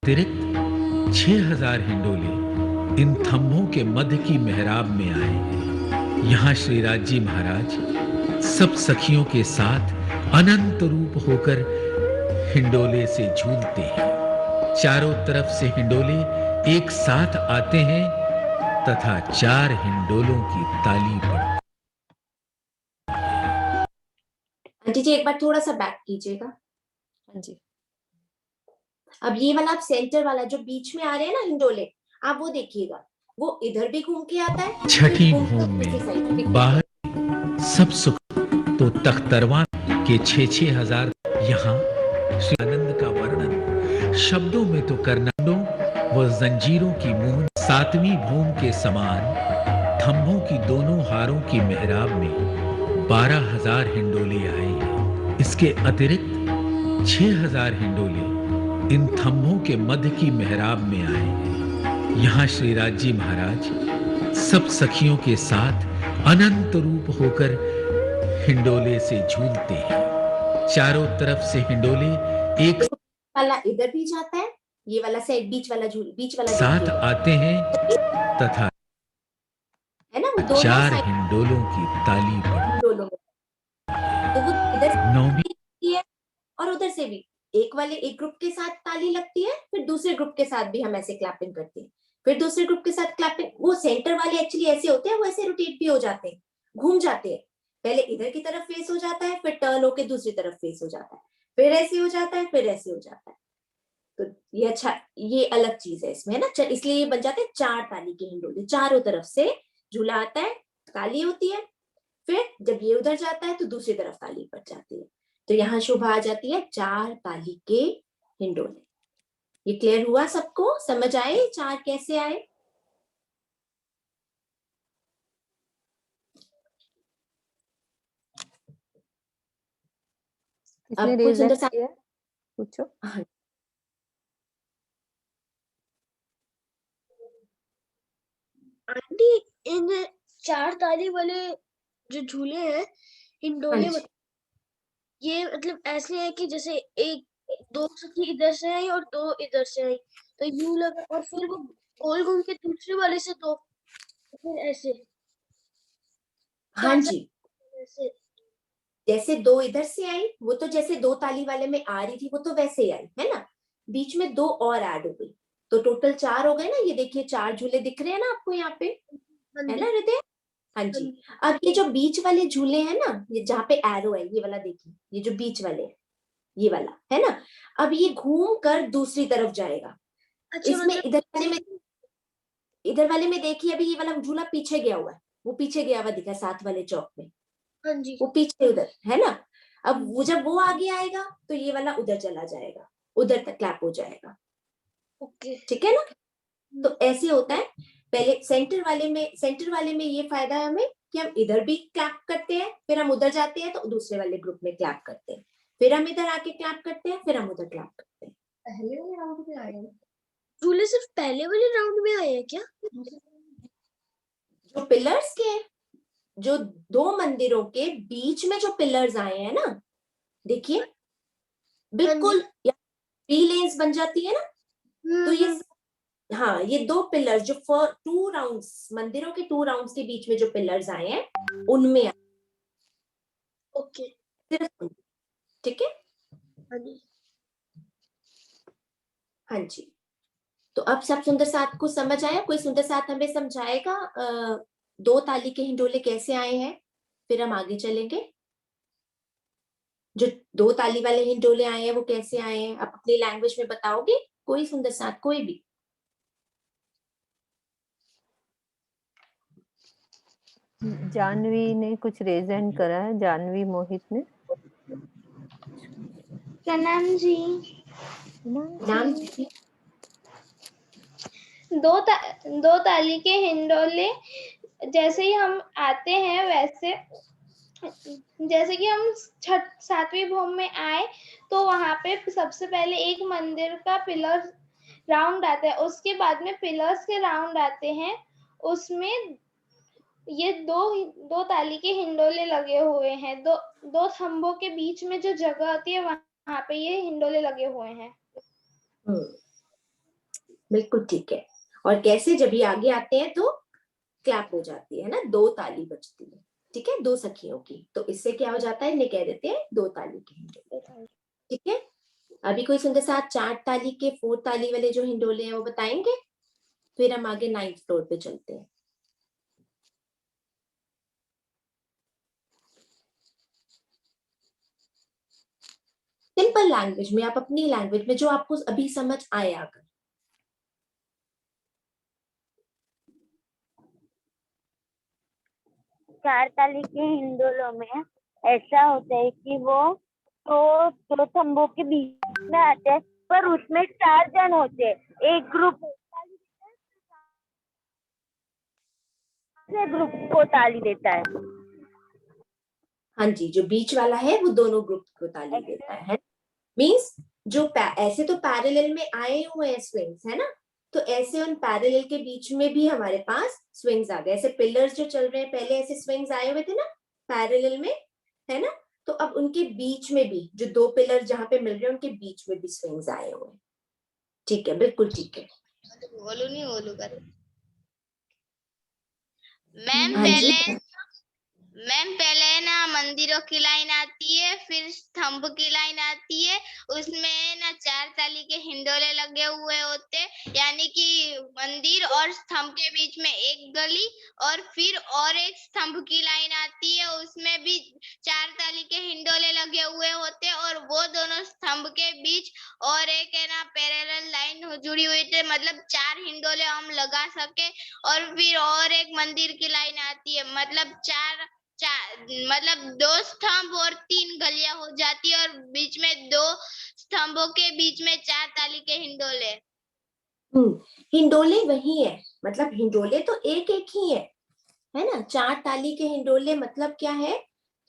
अतिरिक्त 6,000 हिंडोले इन थंभों के मध्य की मेहराब में आए हैं। यहाँ श्रीराज जी महाराज सब सखियों के साथ अनंत रूप होकर हिंडोले से झूलते हैं। चारों तरफ से हिंडोले एक साथ आते हैं तथा 4 हिंडोलों की ताली पड़ती। आंटी जी एक बार थोड़ा सा बैक कीजिएगा। हाँ जी। अब ये वाला आप सेंटर वाला जो बीच में आ रहे हैं ना हिंडोले, आप वो देखिएगा, वो इधर भी घूम के आता है। छठी भूम में बाहर सब सुख तो तख्तरवान के 6,000। यहाँ श्री आनंद का वर्णन शब्दों में तो करना व जंजीरों की मुहर। 7वीं भूम के समान थंभों की दोनों हारों की मेहराब में 12,000 हिंडोले आए हैं। इसके अतिरिक्त 6,000 हिंडोले इन थंभों के मध्य की मेहराब में आए हैं। यहाँ श्रीराज जी महाराज सब सखियों के साथ अनंत रूप होकर हिंडोले से झूलते हैं। चारों तरफ से हिंडोले एक वाला इधर भी जाता है, ये वाला साइड बीच वाला साथ आते हैं तथा है ना, वो दोनों 4 हिंडोलों की ताली हिंडोलों में, तो वो इधर नौवीं है और उधर से भी एक ग्रुप के साथ ताली लगती है, फिर दूसरे ग्रुप के साथ भी हम ऐसे क्लैपिंग करते हैं, फिर दूसरे ग्रुप के साथ क्लैपिंग। वो सेंटर वाले एक्चुअली ऐसे होते हैं, वो ऐसे रोटेट भी हो जाते हैं, घूम जाते हैं। पहले इधर की तरफ फेस हो जाता है, फिर टर्न होके दूसरी तरफ फेस हो जाता है, फिर ऐसे हो जाता है, फिर ऐसे हो जाता है। तो ये अच्छा, ये अलग चीज है इसमें, है ना। इसलिए ये बन जाते हैं 4 ताली के हिंडोले। चारों तरफ से झूला आता है, ताली होती है, फिर जब ये उधर जाता है तो दूसरी तरफ ताली पड़ जाती है। तो यहाँ शोभा आ जाती है 4 ताली के हिंडोले। ये क्लियर हुआ सबको? समझ आए 4 कैसे आए? किसने रेज हैंड किया? पूछो। आंटी इन 4 ताली वाले जो झूले हैं हिंडोले, ये मतलब ऐसे है कि जैसे एक 2 सखी इधर से आई और 2 इधर से आई, तो यूं लगा, और फिर वो गोल घूम के दूसरे वाले से 2, फिर ऐसे। हाँ जी, जैसे 2 इधर से आई, वो तो जैसे 2 ताली वाले में आ रही थी वो तो वैसे ही आई, है ना। बीच में 2 और ऐड हो गई, तो टोटल 4 हो गए ना। ये देखिए 4 झूले दिख रहे हैं ना आपको यहाँ पे, है ना हृदय? हाँ जी। अब ये जो बीच वाले झूले हैं ना, ये जहाँ पे एरो है, ये वाला देखिए, ये जो बीच वाले है, ये वाला है ना, अब ये घूम कर दूसरी तरफ जाएगा। अच्छा, इसमें इधर वाले में देखिए, अभी ये वाला झूला पीछे गया हुआ है, वो पीछे गया हुआ दिखा 7 वाले चौक में। हाँ जी, वो पीछे उधर है ना। अब वो जब वो आगे आएगा तो ये वाला उधर चला जाएगा, उधर तक क्लैप हो जाएगा। ओके, ठीक है ना। तो ऐसे होता है पहले सेंटर वाले में ये फायदा है हमें कि हम इधर भी क्लैप करते हैं, फिर हम उधर जाते हैं तो दूसरे वाले ग्रुप में क्लैप करते हैं, फिर हम इधर आके क्लैप करते हैं, फिर हम उधर क्लैप करते हैं। पहले वाले राउंड में आए हैं झूले, सिर्फ पहले वाले राउंड में आए हैं क्या? जो पिलर्स के, जो दो मंदिरों के बीच में जो पिलर्स आए हैं ना, देखिए बिल्कुल 3 लेन्स बन जाती है ना, तो ये हाँ, ये 2 पिलर्स जो 2 राउंड्स, मंदिरों के 2 राउंड्स के बीच में जो पिलर्स आए हैं उनमें ओके, सिर्फ, ठीक है। हाँ जी, तो अब सब सुंदर साथ को समझ आया? कोई सुंदर साथ हमें समझाएगा 2 ताली के हिंडोले कैसे आए हैं? फिर हम आगे चलेंगे। जो 2 ताली वाले हिंडोले आए हैं वो कैसे आए हैं, आप अपनी लैंग्वेज में बताओगे? कोई सुंदर साथ, कोई भी। जानवी ने कुछ रेज हैंड करा है, जानवी मोहित ने। सनम जी, नाम जी। दो ताली के हिंडोले जैसे ही हम आते हैं, वैसे जैसे कि हम 7वीं भूमि में आए तो वहां पे सबसे पहले एक मंदिर का पिलर राउंड आता है, उसके बाद में पिलर्स के राउंड आते हैं, उसमें ये दो ताली के हिंडोले लगे हुए हैं। दो खंभों के बीच में जो जगह आती है वहां पे ये हिंडोले लगे हुए हैं। बिल्कुल ठीक है। और कैसे, जब ये आगे आते हैं तो क्लैप हो जाती है ना, 2 ताली बजती है, ठीक है, 2 सखियों की, तो इससे क्या हो जाता है, इन्हें कह देते हैं 2 ताली के हिंडोले, ठीक है। अभी कोई सुंदर साथ 4 ताली के 4 ताली वाले जो हिंडोले हैं वो बताएंगे, फिर हम आगे 9th फ्लोर पे चलते हैं। सिंपल लैंग्वेज में, आप अपनी लैंग्वेज में जो आपको अभी समझ आए। अगर 4 ताली के हिंडोलों में ऐसा होता है कि वो दो खंभों के बीच में आते हैं, पर उसमें 4 जन होते हैं। एक ग्रुप ग्रुप को ताली देता है। हाँ जी, जो बीच वाला है वो दोनों ग्रुप को ताली देता है। मींस जो ऐसे तो पैरेलल में आए हुए हैं स्विंग्स, है ना, तो ऐसे उन पैरेलल के बीच में भी हमारे पास स्विंग्स आ गए। ऐसे पिलर्स जो चल रहे हैं, पहले ऐसे स्विंग्स आए हुए थे ना पैरेलल में, है ना, तो अब उनके बीच में भी जो 2 पिलर जहां पे मिल रहे हैं उनके बीच में भी स्विंग्स आए हुए हैं, ठीक है, बिल्कुल ठीक है। बोलो नहीं बोलो कर मैम। हाँ जी, पहले ना मंदिरों की लाइन आती है, फिर स्तंभ की लाइन आती है, उसमें ना 4 ताली के हिंडोले लगे हुए होते, यानी कि मंदिर और स्तंभ के बीच में एक गली, और फिर और एक स्तंभ की लाइन आती है, उसमें भी 4 ताली के हिंडोले लगे हुए होते, और वो दोनों स्तंभ के बीच और एक है ना पैरेलल लाइन जुड़ी हुई थी, मतलब 4 हिंडोले हम लगा सके। और फिर और एक मंदिर की लाइन आती है, मतलब मतलब 2 स्तंभ और 3 गलियां हो जाती है, और बीच में 2 स्तंभों के बीच में 4 ताली के हिंडोले। हिंडोले वही है, मतलब हिंडोले तो एक एक ही है ना। 4 ताली के हिंडोले मतलब क्या है,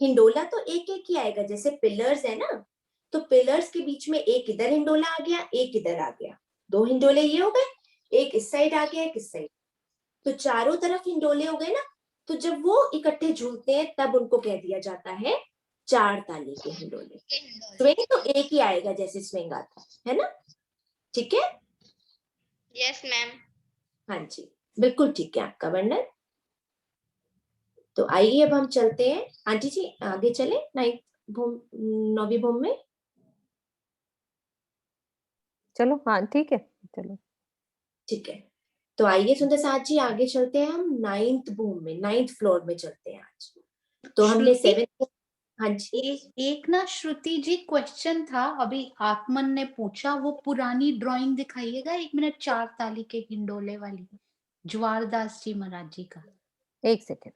हिंडोला तो एक एक ही आएगा। जैसे पिलर्स है ना, तो पिलर्स के बीच में एक इधर हिंडोला आ गया, एक इधर आ गया, 2 हिंडोले ये हो गए, एक इस साइड आ गया, एक इस साइड, तो चारों तरफ हिंडोले हो गए ना। तो जब वो इकट्ठे झूलते हैं तब उनको कह दिया जाता है 4 ताली के हिंडोले। स्विंग तो एक ही आएगा जैसे स्विंग आता है ना, ठीक है। Yes ma'am. हाँ जी, बिल्कुल ठीक है आपका वर्णन। तो आइए अब हम चलते हैं, आंटी जी आगे चले 9वीं भूमि में। चलो, हाँ ठीक है, चलो ठीक है, तो आइए सुंदर साथ जी आगे चलते हैं, हम 9th भूमि में, 9th फ्लोर में चलते हैं आज। तो हमने 7th, हाँ जी एक ना श्रुति जी क्वेश्चन था अभी आत्मन ने पूछा, वो पुरानी ड्राइंग दिखाइएगा 1 मिनट, 4 ताली के हिंडोले वाली, ज्वारदास जी महाराज जी का। 1 सेकेंड।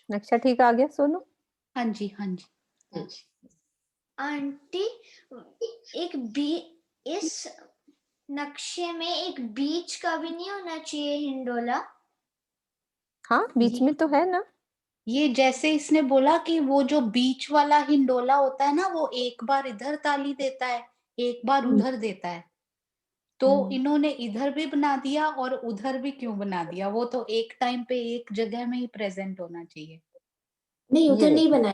नक्शा ठीक आ गया सोनू? हाँ जी, हाँ जी। आंटी एक बी इस नक्शे में एक बीच का भी नहीं होना चाहिए हिंडोला? हाँ, बीच में तो है ना। ये जैसे इसने बोला कि वो जो बीच वाला हिंडोला होता है ना, वो एक बार इधर ताली देता है, एक बार उधर देता है। तो इन्होंने इधर भी बना दिया और उधर भी क्यों बना दिया? वो तो एक टाइम पे एक जगह में ही प्रेजेंट होना चाहिए। नहीं, उधर ये नहीं देखो। बनाया।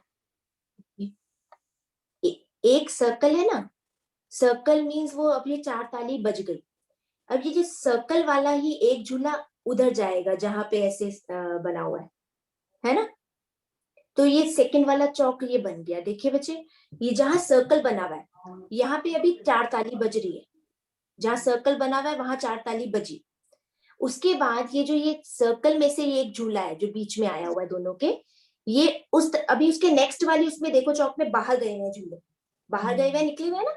एक सर्कल है ना, सर्कल मीन्स वो अब ये 4 ताली बज गई। अब ये जो सर्कल वाला ही एक झूला उधर जाएगा जहां पे ऐसे बना हुआ है ना। तो ये सेकंड वाला चौक ये बन गया। देखिए बच्चे, ये जहां सर्कल बना हुआ है यहाँ पे अभी 4 ताली बज रही है। जहां सर्कल बना हुआ है वहां 4 ताली बजी। उसके बाद ये जो ये सर्कल में से ये एक झूला है जो बीच में आया हुआ है दोनों के, ये अभी उसके नेक्स्ट वाली उसमें देखो चौक में बाहर गए हुए झूले, बाहर गए हुए निकले हुए ना।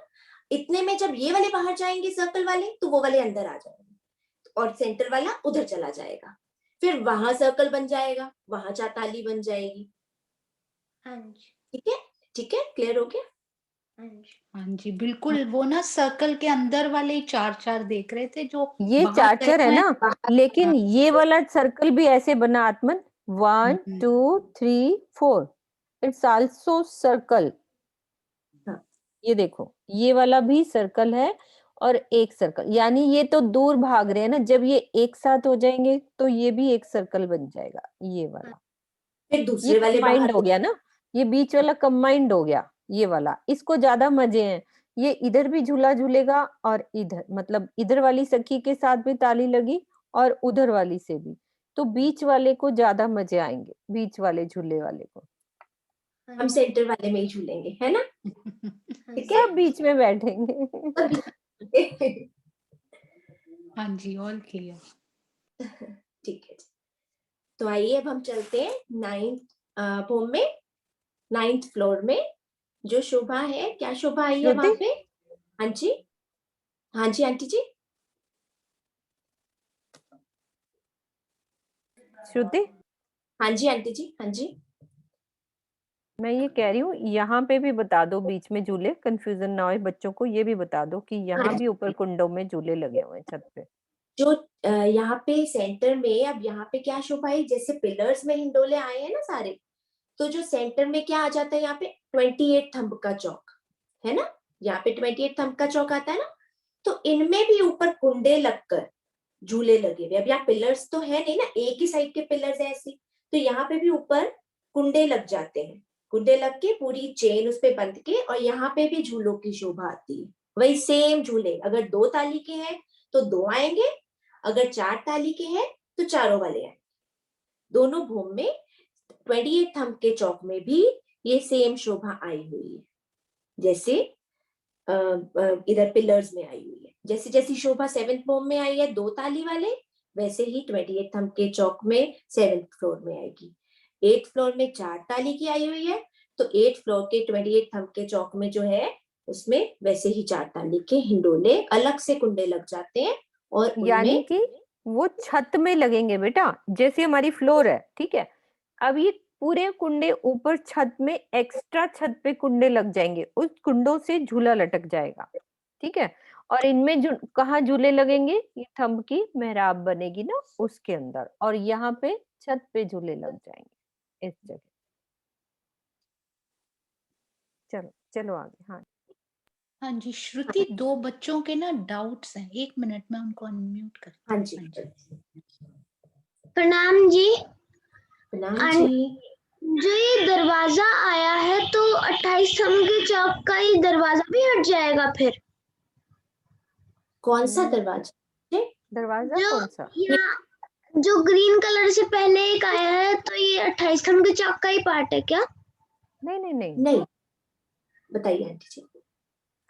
इतने में जब ये वाले बाहर जाएंगे सर्कल वाले, तो वो वाले अंदर आ जाएंगे और सेंटर वाला उधर चला जाएगा। फिर वहां सर्कल बन जाएगा, वहां 4 ताली बन जाएगी। हाँ जी, ठीक है, ठीक है, क्लियर हो गया? हाँ जी। हाँ जी, बिल्कुल। वो ना सर्कल के अंदर वाले 4-4 देख रहे थे जो ये बाहर गए 4 है हुए ना, हैं। लेकिन ये वाला सर्कल भी ऐसे बना आत्मन। 1 हम्म। 2 3 4 इट्स आल्सो सर्कल। ये देखो, ये वाला भी सर्कल है और एक सर्कल, यानी ये तो दूर भाग रहे हैं ना। जब ये एक साथ हो जाएंगे तो ये भी एक सर्कल बन जाएगा, ये वाला। फिर ये दूसरे वाले कंबाइंड बाहर हो गया ना, ये बीच वाला कंबाइंड हो गया, ये वाला। इसको ज्यादा मजे हैं। ये इधर भी झूला झूलेगा और इधर, मतलब इधर वाली सखी के साथ भी ताली लगी और उधर वाली से भी। तो बीच वाले को ज्यादा मजे आएंगे, बीच वाले झूले वाले को। हम सेंटर वाले में ही झूलेंगे, है ना? ठीक है, सब बीच में बैठेंगे। हाँ जी, ऑल क्लियर। ठीक है। तो आइए अब हम चलते हैं 9th होम में, 9th फ्लोर में। जो शोभा है, क्या शोभा आई है श्रुति? वहां पे? हाँ जी, हाँ जी आंटी जी। श्रुति, हाँ जी आंटी जी, हाँ जी। मैं ये कह रही हूँ, यहाँ पे भी बता दो बीच में झूले, कंफ्यूजन ना हो बच्चों को। ये भी बता दो कि यहाँ भी ऊपर कुंडों में झूले लगे हुए हैं छत पे। जो यहाँ पे सेंटर में, अब यहाँ पे क्या शोभा है, जैसे पिलर्स में हिंडोले आए हैं ना सारे, तो जो सेंटर में क्या आ जाता है यहाँ पे 28 थंब का चौक है ना। यहाँ पे 28 थंब का चौक आता है ना। तो इनमें भी ऊपर कुंडे लगकर झूले लगे हुए। अब यहाँ पिलर्स तो है नहीं ना, एक ही साइड के पिलर्स है ऐसे, तो यहाँ पे भी ऊपर कुंडे लग जाते हैं। कुंडे लग के पूरी चेन उस पे बंध के, और यहाँ पे भी झूलों की शोभा आती है। वही सेम झूले, अगर 2 ताली के हैं तो 2 आएंगे, अगर 4 ताली के हैं तो चारों वाले आएंगे। दोनों भूम में 28 थंब के चौक में भी ये सेम शोभा आई हुई है, जैसे इधर पिलर्स में आई हुई है। जैसे जैसी शोभा 7th भूम में आई है 2 ताली वाले, वैसे ही 28 थंब के चौक में 7th फ्लोर में आएगी। 8th फ्लोर में 4 ताली की आई हुई है, तो 8th फ्लोर के 28 थंब के चौक में जो है उसमें वैसे ही 4 ताली के हिंडोले, अलग से कुंडे लग जाते हैं। और यानी कि वो छत में लगेंगे बेटा, जैसे हमारी फ्लोर है, ठीक है। अब ये पूरे कुंडे ऊपर छत में, एक्स्ट्रा छत पे कुंडे लग जाएंगे, उस कुंडों से झूला लटक जाएगा, ठीक है। और इनमें कहाँ झूले लगेंगे, ये थंब की मेहराब बनेगी ना उसके अंदर, और यहाँ पे छत पे झूले लग जाएंगे इस जगह। चलो चलो आगे। हाँ हाँ जी, श्रुति, 2 बच्चों के ना डाउट्स हैं, 1 मिनट में उनको अनम्यूट करती हूँ। हाँ जी, प्रणाम जी। प्रणाम जी। जो ये दरवाजा आया है, तो 28 थंब के चौक का ये दरवाजा भी हट जाएगा फिर? कौन सा दरवाजा? दरवाजा जो कौन सा? यहाँ जो ग्रीन कलर से पहले एक आया है, तो ये 28 थंब के चौक का ही पार्ट है क्या? नहीं नहीं नहीं नहीं, बताइए आंटी जी।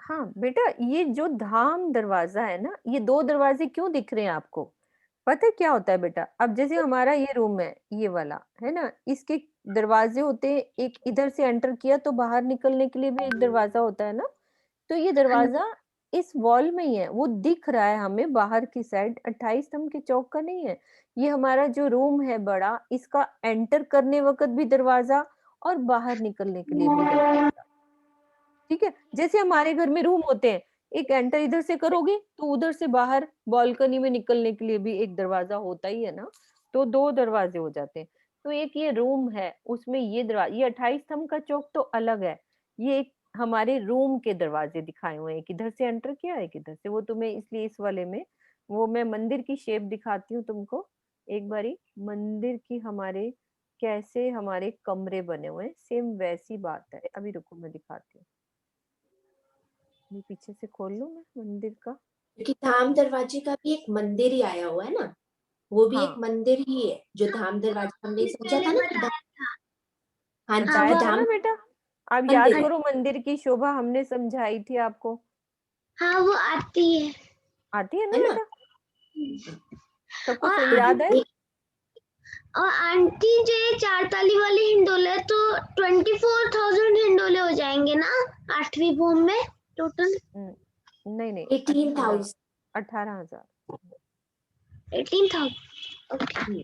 हाँ बेटा, ये जो धाम दरवाजा है ना, ये 2 दरवाजे क्यों दिख रहे हैं आपको? पता है क्या होता है बेटा? अब जैसे हमारा ये रूम है, ये वाला है ना, इसके दरवाजे होते हैं। एक इधर से एंटर किया तो बाहर निकलने के लिए भी एक दरवाजा होता है ना। तो ये दरवाजा इस वॉल में ही है, वो दिख रहा है हमें बाहर की साइड, 28 स्तंभ के चौक का नहीं है। ये हमारा जो रूम है बड़ा, इसका एंटर करने वक्त भी दरवाजा और बाहर निकलने के लिए भी दरवाजा। ठीक है, जैसे हमारे घर में रूम होते हैं, एक एंटर इधर से करोगे तो उधर से बाहर बालकनी में निकलने के लिए भी एक दरवाजा होता ही है ना, तो 2 दरवाजे हो जाते हैं। तो एक ये रूम है, उसमें ये 28 स्तंभ का चौक तो अलग है, ये एक हमारे रूम के दरवाजे दिखाए हुए हैं, एक इधर से एंटर किया है, एक इधर से। वो तुम्हें इसलिए इस वाले में वो मैं मंदिर की शेप दिखाती हूँ तुमको एक बारी, मंदिर की हमारे कैसे हमारे कमरे बने हुए हैं, सेम वैसी बात है। अभी रुको मैं दिखाती हूँ, ये पीछे से खोल लूं मैं मंदिर का। क्योंकि धाम दरवाजे का भी एक मंदिर ही आया हुआ है ना, वो भी एक हाँ, मंदिर ही है, जो धाम दरवाजा हमने समझा था ना कि हाँ जी, बताया कि था ना धाम बेटा, आप याद मंदिर है। करो मंदिर की शोभा हमने समझाई थी आपको, हाँ वो आती है। आती है ना है ना? बेटा, सबको और सही याद है? और आंटी जो ये 4 ताली वाली हिंडोले है, तो 24,000 हिंडोले हो जाएंगे ना 8वीं भूमि में टोटल? नहीं नहीं, 18,000 18,000। 18,000। ओके।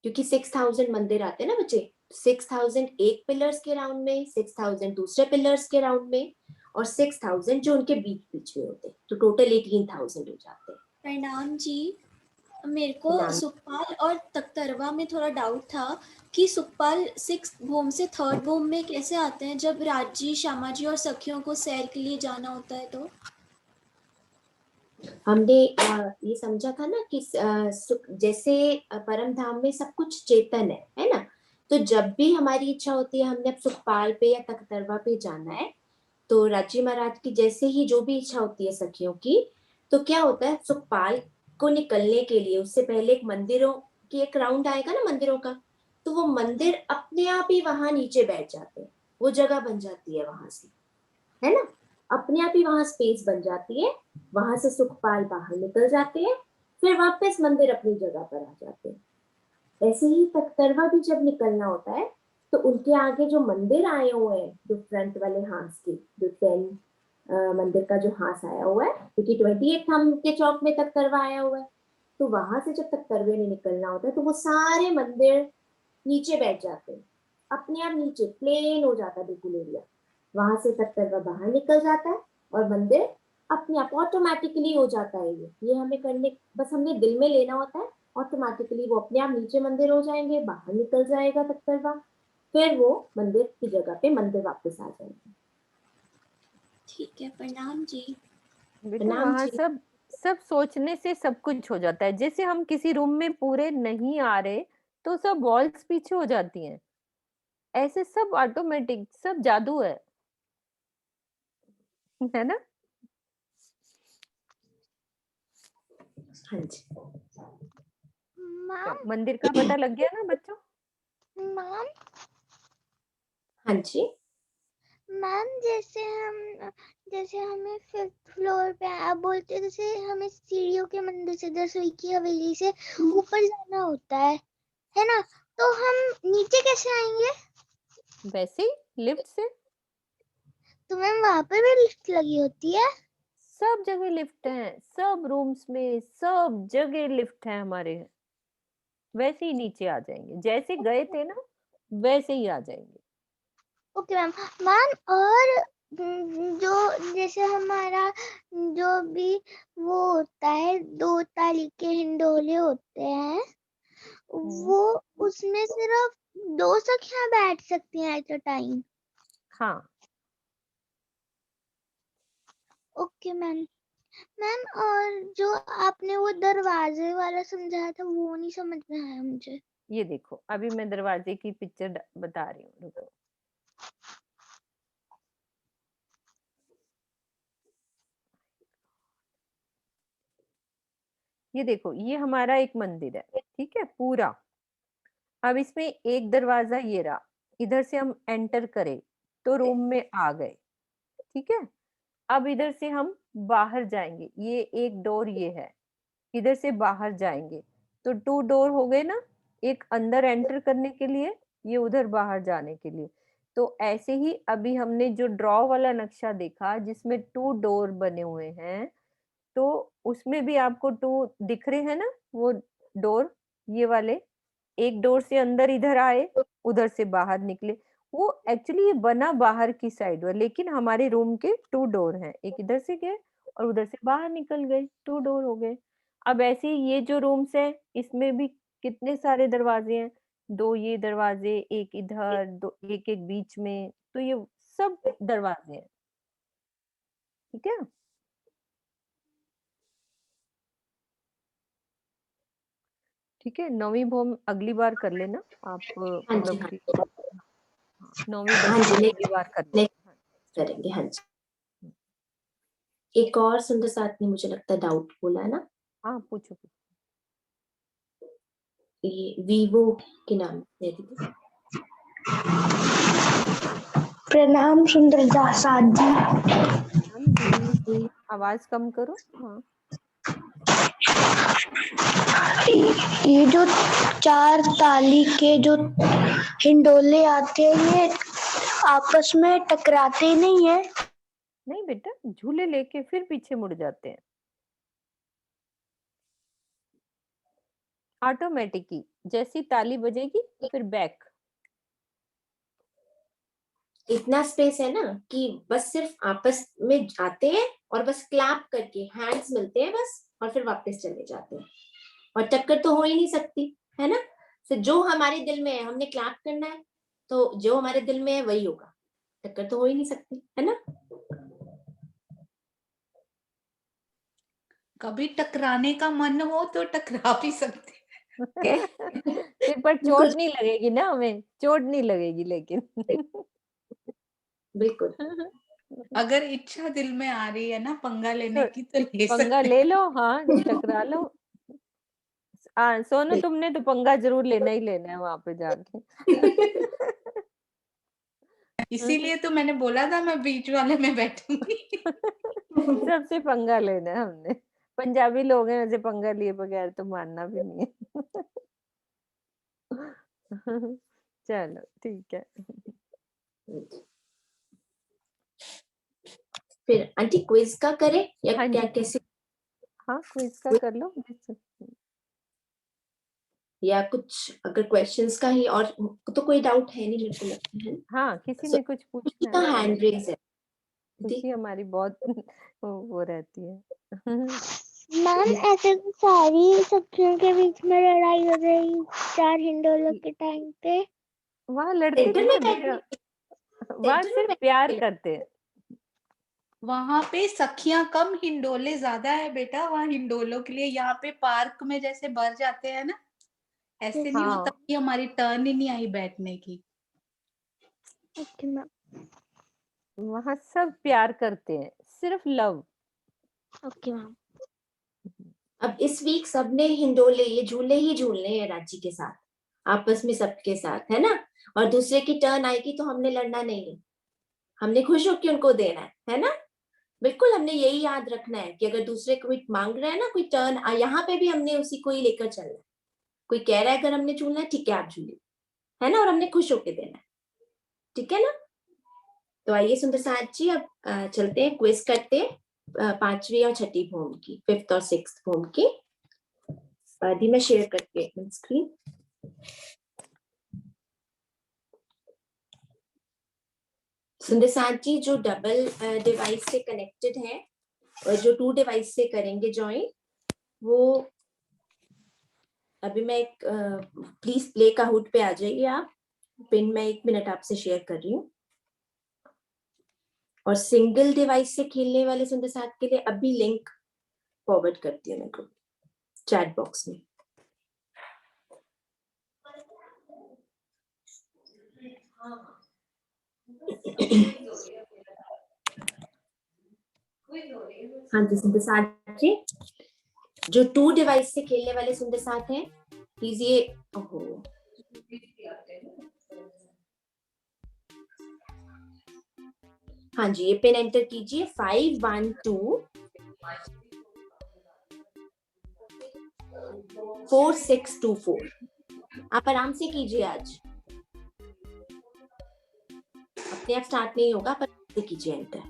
क्योंकि 6,000 मंदिर आते हैं ना बच्चे, 6,000 एक पिलर्स के राउंड में, 6,000 दूसरे पिलर्स के राउंड में, और 6,000 जो उनके बीच बीच में होते हैं, तो टोटल 18,000 हो जाते हैं। प्रणाम जी, मेरे को प्रणाम। सुखपाल और तख्तरवा में थोड़ा डाउट था कि सुखपाल 6th भूम से 3rd भूम में कैसे आते हैं जब राजी, श्यामा जी और सखियों को सैर के लिए जाना होता है। तो हमने ये समझा था ना कि जैसे परम धाम में सब कुछ चेतन है ना, तो जब भी हमारी इच्छा होती है हमने अब सुखपाल पे या तख्तरवा पे जाना है, तो राजी महाराज की जैसे ही जो भी इच्छा होती है सखियों की, तो क्या होता है, सुखपाल को निकलने के लिए उससे पहले एक मंदिरों की एक राउंड आएगा ना मंदिरों का, तो वो मंदिर अपने आप ही वहां नीचे बैठ जाते हैं, वो जगह बन जाती है वहां से, है ना, अपने आप ही वहां स्पेस बन जाती है, वहां से सुखपाल बाहर निकल जाते हैं, फिर वापस मंदिर अपनी जगह पर आ जाते हैं। ऐसे ही तख्तरवा भी जब निकलना होता है, तो उनके आगे जो मंदिर आए हुए हैं, जो फ्रंट वाले हांस के, जो 10 मंदिर का जो हांस आया हुआ है, क्योंकि 28 हम के चौक में तख्तरवा आया हुआ है, तो वहां से जब तख्तरवे ने निकलना होता है, तो वो सारे मंदिर नीचे बैठ जाते हैं, अपने आप नीचे प्लेन हो जाता है बिल्कुल एरिया, वहां से तख्तरवा बाहर निकल जाता है और मंदिर अपने आप ऑटोमेटिकली हो जाता है। ये हमें करने, बस हमने दिल में लेना होता है, ऑटोमेटिकली वो अपने आप नीचे मंदिर हो जाएंगे, बाहर निकल जाएगा तख्तरवा, फिर वो मंदिर की जगह पे मंदिर वापस आ जाएंगे। ठीक है, प्रणाम जी। बेटा प्रणाम वहां जी। सब सब सोचने से सब कुछ हो जाता है, जैसे हम किसी रूम में पूरे नहीं आ रहे तो सब वॉल्स पीछे हो जाती हैं, ऐसे सब ऑटोमेटिक, सब जादू है ना? हाँ जी मैम मंदिर का पता लग गया ना बच्चों? मैम हाँ जी मैम जैसे हमें 5th फ्लोर पे आप बोलते, जैसे हमें सीढ़ियों के मंदिर से दसवीं की हवेली से ऊपर जाना होता है ना, तो हम नीचे कैसे आएंगे? वैसे ही लिफ्ट से, तो मैम वहां पर भी लिफ्ट लगी होती है? सब जगह लिफ्ट है, सब रूम्स में सब जगह लिफ्ट है हमारे, वैसे ही नीचे आ जाएंगे, जैसे गए थे ना वैसे ही आ जाएंगे। Okay ma'am. मैम और जो जैसे हमारा जो भी वो होता है 2 ताली के हिंडोले होते हैं, वो उसमें सिर्फ 2 सखियां बैठ सकती हैं एट अ टाइम? हाँ। Okay ma'am. मैम और जो आपने वो दरवाजे वाला समझाया था वो नहीं समझ में आया मुझे। ये देखो अभी मैं दरवाजे की पिक्चर बता रही हूँ, रुको। ये देखो ये हमारा एक मंदिर है, ठीक है पूरा। अब इसमें एक दरवाजा ये रहा, इधर से हम एंटर करें तो रूम में आ गए, ठीक है। अब इधर से हम बाहर जाएंगे, ये एक डोर ये है, इधर से बाहर जाएंगे तो 2 डोर हो गए ना, एक अंदर एंटर करने के लिए ये उधर बाहर जाने के लिए। तो ऐसे ही अभी हमने जो ड्रॉ वाला नक्शा देखा जिसमें 2 डोर बने हुए हैं, तो उसमें भी आपको 2 दिख रहे हैं ना वो डोर, ये वाले? एक डोर से अंदर इधर आए, उधर से बाहर निकले। वो एक्चुअली ये बना बाहर की साइड हुआ, लेकिन हमारे रूम के 2 डोर हैं, एक इधर से गए और उधर से बाहर निकल गए, 2 डोर हो गए। अब ऐसे ही ये जो रूम्स हैं, इसमें भी कितने सारे दरवाजे हैं, 2 ये दरवाजे, 1 इधर, 2 एक-एक बीच में, तो ये सब दरवाजे हैं। ठीक है? ठीक है, 9वीं भौम अगली बार कर लेना आप, हाँ जी, मतलब कि 9वीं हाँ 10वीं जी, अगली बार कर लेना। नेक्स्ट करेंगे। हाँ जी, एक और सुंदर साथ ने मुझे लगता है डाउट बोला है ना, हाँ, पूछो। ये वीवो के नाम से दीदी। प्रणाम सुंदर साथ जी। हम जी, आवाज कम करो। हाँ, ये जो 4 ताली के जो हिंडोले आते हैं, ये आपस में टकराते नहीं है? नहीं बेटा, झूले लेके फिर पीछे मुड़ जाते हैं ऑटोमेटिक ही, जैसी ताली बजेगी फिर बैक। इतना स्पेस है ना कि बस सिर्फ आपस में आते हैं और बस क्लैप करके हैंड्स मिलते हैं बस, और फिर वापस चले जाते हैं, और टक्कर तो हो ही नहीं सकती है ना। तो जो हमारे दिल में है हमने क्लैप करना है, तो जो हमारे दिल में है वही होगा, टक्कर तो हो ही नहीं सकती है ना। कभी टकराने का मन हो तो टकरा भी सकते हैं। फिर पर चोट नहीं लगेगी ना, हमें चोट नहीं लगेगी लेकिन। बिल्कुल। अगर इच्छा दिल में आ रही है ना पंगा लेने तो की, तो ले पंगा सकते ले लो, हाँ, टकरा लो। सोनू, तुमने तो पंगा जरूर लेना ही लेना है वहां पे जाके। इसीलिए तो मैंने बोला था मैं बीच वाले में बैठूंगी। सबसे पंगा लेना है हमने। पंजाबी लोग हैं, वैसे पंगा लिए बगैर तो मानना भी नहीं है। चलो ठीक है। फिर आंटी क्विज का करें या हाँ क्या, जी, कैसे? हाँ, क्विज का कर लो। या कुछ अगर क्वेश्चंस का ही, और तो कोई डाउट है नहीं मेरे को लगता है। हाँ, किसी ने कुछ पूछना का है तो हैंड रेज है खुशी हमारी बहुत वो रहती है। मैम, ऐसे तो सारी सखियों के बीच में लड़ाई हो रही 4 हिंडोलों के टाइम पे। वहाँ लड़ते सेंटर नहीं में है बेटा, वहाँ सेंटर में सिर्फ प्यार करते हैं। वहां पे सखियां कम, हिंडोले ज्यादा है बेटा। वहाँ हिंडोलों के लिए यहाँ पे पार्क में जैसे भर जाते हैं ना, ऐसे नहीं होता हाँ, कि हमारी टर्न ही नहीं आई बैठने की। Okay ma'am. वहाँ सब प्यार करते हैं, सिर्फ लव। Okay ma'am. अब इस वीक सबने हिंडोले ये झूले ही झूलने हैं रांची के साथ, आपस में सबके साथ, है ना। और दूसरे की टर्न आएगी तो हमने लड़ना नहीं है, हमने खुश होकर उनको देना है ना। बिल्कुल, हमने यही याद रखना है कि अगर दूसरे कोई मांग रहा है ना कोई टर्न, यहाँ पे भी हमने उसी को ही लेकर चलना है। कोई कह रहा है अगर हमने झूलना है, ठीक है आप झूलिए, है ना, और हमने खुश होके देना है, ठीक है ना। तो आइए सुंदर साथ जी, अब चलते हैं, क्विज करते हैं 5वीं और 6ठी भौम की, 5th और 6th भौम की। दी मैं शेयर करके स्क्रीन। सुंदर साथ जी जो डबल डिवाइस से कनेक्टेड है और जो 2 डिवाइस से करेंगे ज्वाइन, वो अभी मैं एक प्लीज प्ले काहूट पे आ जाइए आप, पिन मैं 1 मिनट आपसे शेयर कर रही हूँ। और सिंगल डिवाइस से खेलने वाले सुंदर साथ के लिए अभी लिंक फॉरवर्ड करती हूँ मैं को चैट बॉक्स में। हाँ जी सुंदर साथ जी, जो 2 डिवाइस से खेलने वाले सुंदर साथ हैं, प्लीज ये हाँ जी, ये पिन एंटर कीजिए 512 4624। आप आराम से कीजिए आज। अपने आप स्टार्ट नहीं होगा, पर कीजिए एंटर।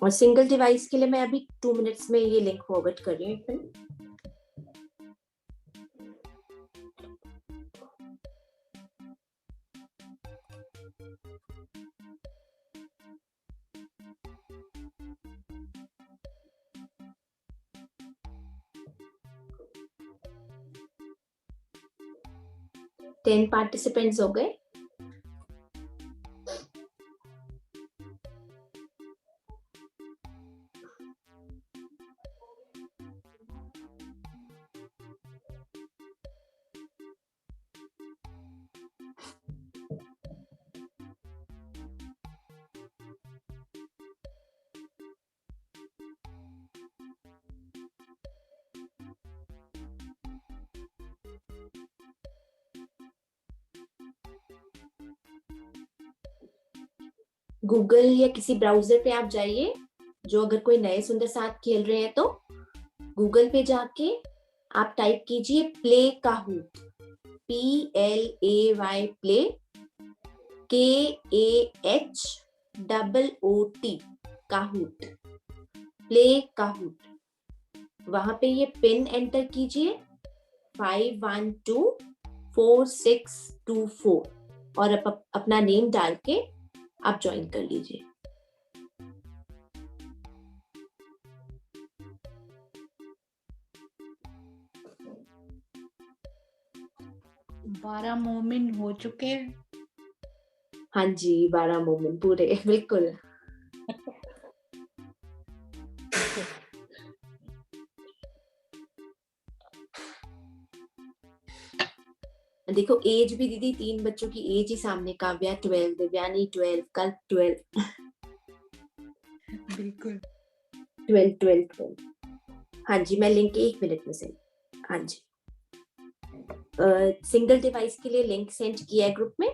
और सिंगल डिवाइस के लिए मैं अभी 2 मिनट्स में ये लिंक फॉरवर्ड कर रही हूँ। टेन पार्टिसिपेंट्स हो गए। गूगल या किसी ब्राउजर पे आप जाइए, जो अगर कोई नए सुंदर साथ खेल रहे हैं तो गूगल पे जाके आप टाइप कीजिए play Kahoot, PLAY play, KAHOOT Kahoot, play Kahoot. वहां पे ये पिन एंटर कीजिए 5124624 और अपना नेम डाल के आप ज्वाइन कर लीजिए। बारह मोमिन हो चुके हैं। हाँ जी, 12 मोमिन पूरे, बिल्कुल। देखो एज भी दीदी, 3 बच्चों की एज ही सामने, काव्या 12, दिव्यानी 12, कल्प 12। बिल्कुल 12। हाँ जी, मैं लिंक 1 मिनट में सेंड। हाँ जी, सिंगल डिवाइस के लिए लिंक सेंड किया है ग्रुप में।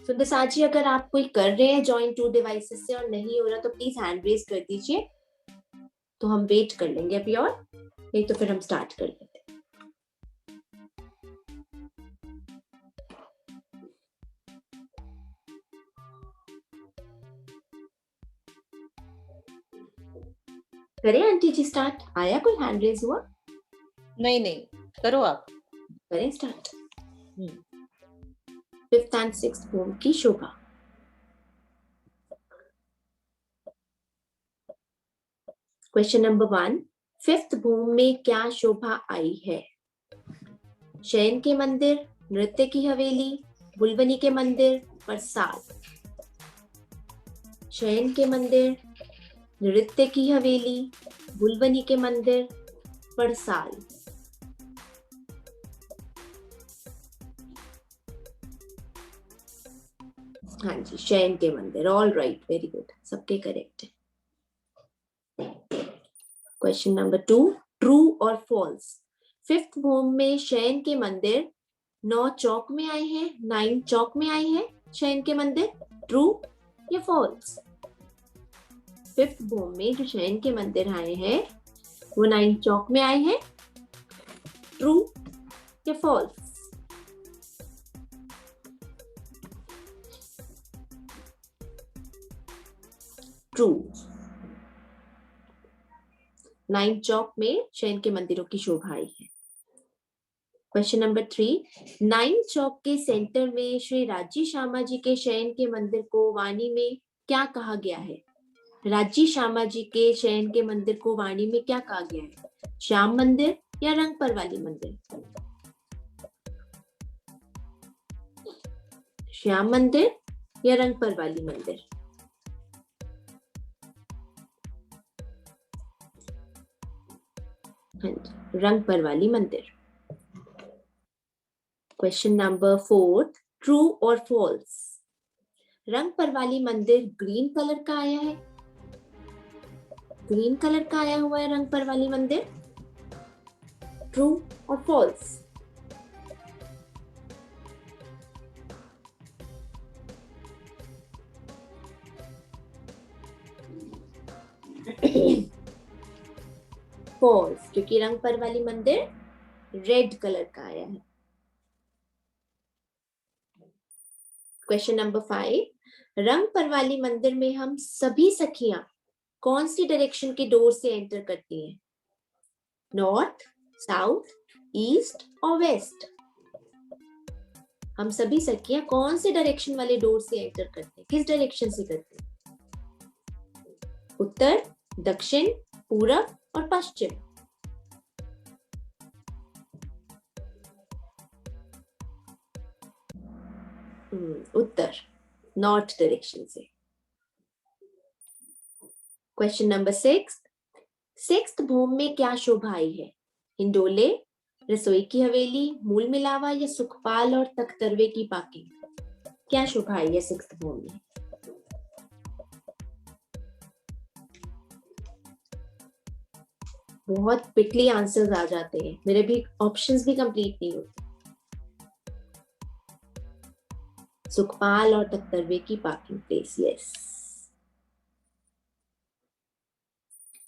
सुंदर साथ जी, अगर आप कोई कर रहे हैं ज्वाइन 2 डिवाइसेस से और नहीं हो रहा तो प्लीज हैंड रेज कर दीजिए, तो हम वेट कर लेंगे अभी, और नहीं तो फिर हम स्टार्ट कर लेते हैं। करें आंटी जी स्टार्ट? आया कोई हैंड रेज हुआ? नहीं, करो आप। करें start. 5th and 6th Bhoom की शोभा। क्वेश्चन नंबर 1, 5th भूम में क्या शोभा आई है? शयन के मंदिर, नृत्य की हवेली, बुलबनी के मंदिर, प्रसाद। शयन के मंदिर, नृत्य की हवेली, बुलबनी के मंदिर, प्रसाद। हाँ जी, शयन के मंदिर। ऑल राइट, वेरी गुड, सबके करेक्ट है। क्वेश्चन नंबर 2, ट्रू और फॉल्स। 5th भूम में शयन के मंदिर 9 चौक में आए हैं, 9 चौक में आए हैं शयन के मंदिर, ट्रू या फॉल्स? 5th भूम में जो शयन के मंदिर आए हैं वो 9 चौक में आए हैं, ट्रू या फॉल्स? ट्रू। 9 चौक में शयन के मंदिरों की शोभा आई है। क्वेश्चन नंबर 3, 9 चौक के सेंटर में श्री राज्जी श्यामा जी के शयन के मंदिर को वाणी में क्या कहा गया है? राज्जी श्यामा जी के शयन के मंदिर को वाणी में क्या कहा गया है? श्याम मंदिर या रंगपर वाली मंदिर? श्याम मंदिर या रंगपर वाली मंदिर? रंगपर वाली मंदिर। क्वेश्चन नंबर 4, ट्रू और फॉल्स। रंगपर वाली मंदिर ग्रीन कलर का आया है, ग्रीन कलर का आया हुआ है रंगपर वाली मंदिर, ट्रू और फॉल्स? फॉल्स, क्योंकि रंगपर वाली मंदिर रेड कलर का आया है। क्वेश्चन नंबर 5, रंगपर वाली मंदिर में हम सभी सखियां कौन सी डायरेक्शन के डोर से एंटर करती हैं? नॉर्थ, साउथ, ईस्ट और वेस्ट। हम सभी सखियां कौन से डायरेक्शन वाले डोर से एंटर करते हैं? किस डायरेक्शन से करते हैं? उत्तर, दक्षिण, पूरब और पश्चिम। उत्तर, नॉर्थ डायरेक्शन से। क्वेश्चन नंबर 6, सिक्स्थ भूम में क्या शोभा आई है? हिंडोले, रसोई की हवेली, मूल मिलावा या सुखपाल और तख्तरवे की पार्किंग? क्या शोभा आई है सिक्स्थ भूम में? बहुत क्विकली आंसर्स आ जाते हैं, मेरे भी ऑप्शंस भी कंप्लीट नहीं होते। सुखपाल और तख्तरवे की parking place, yes.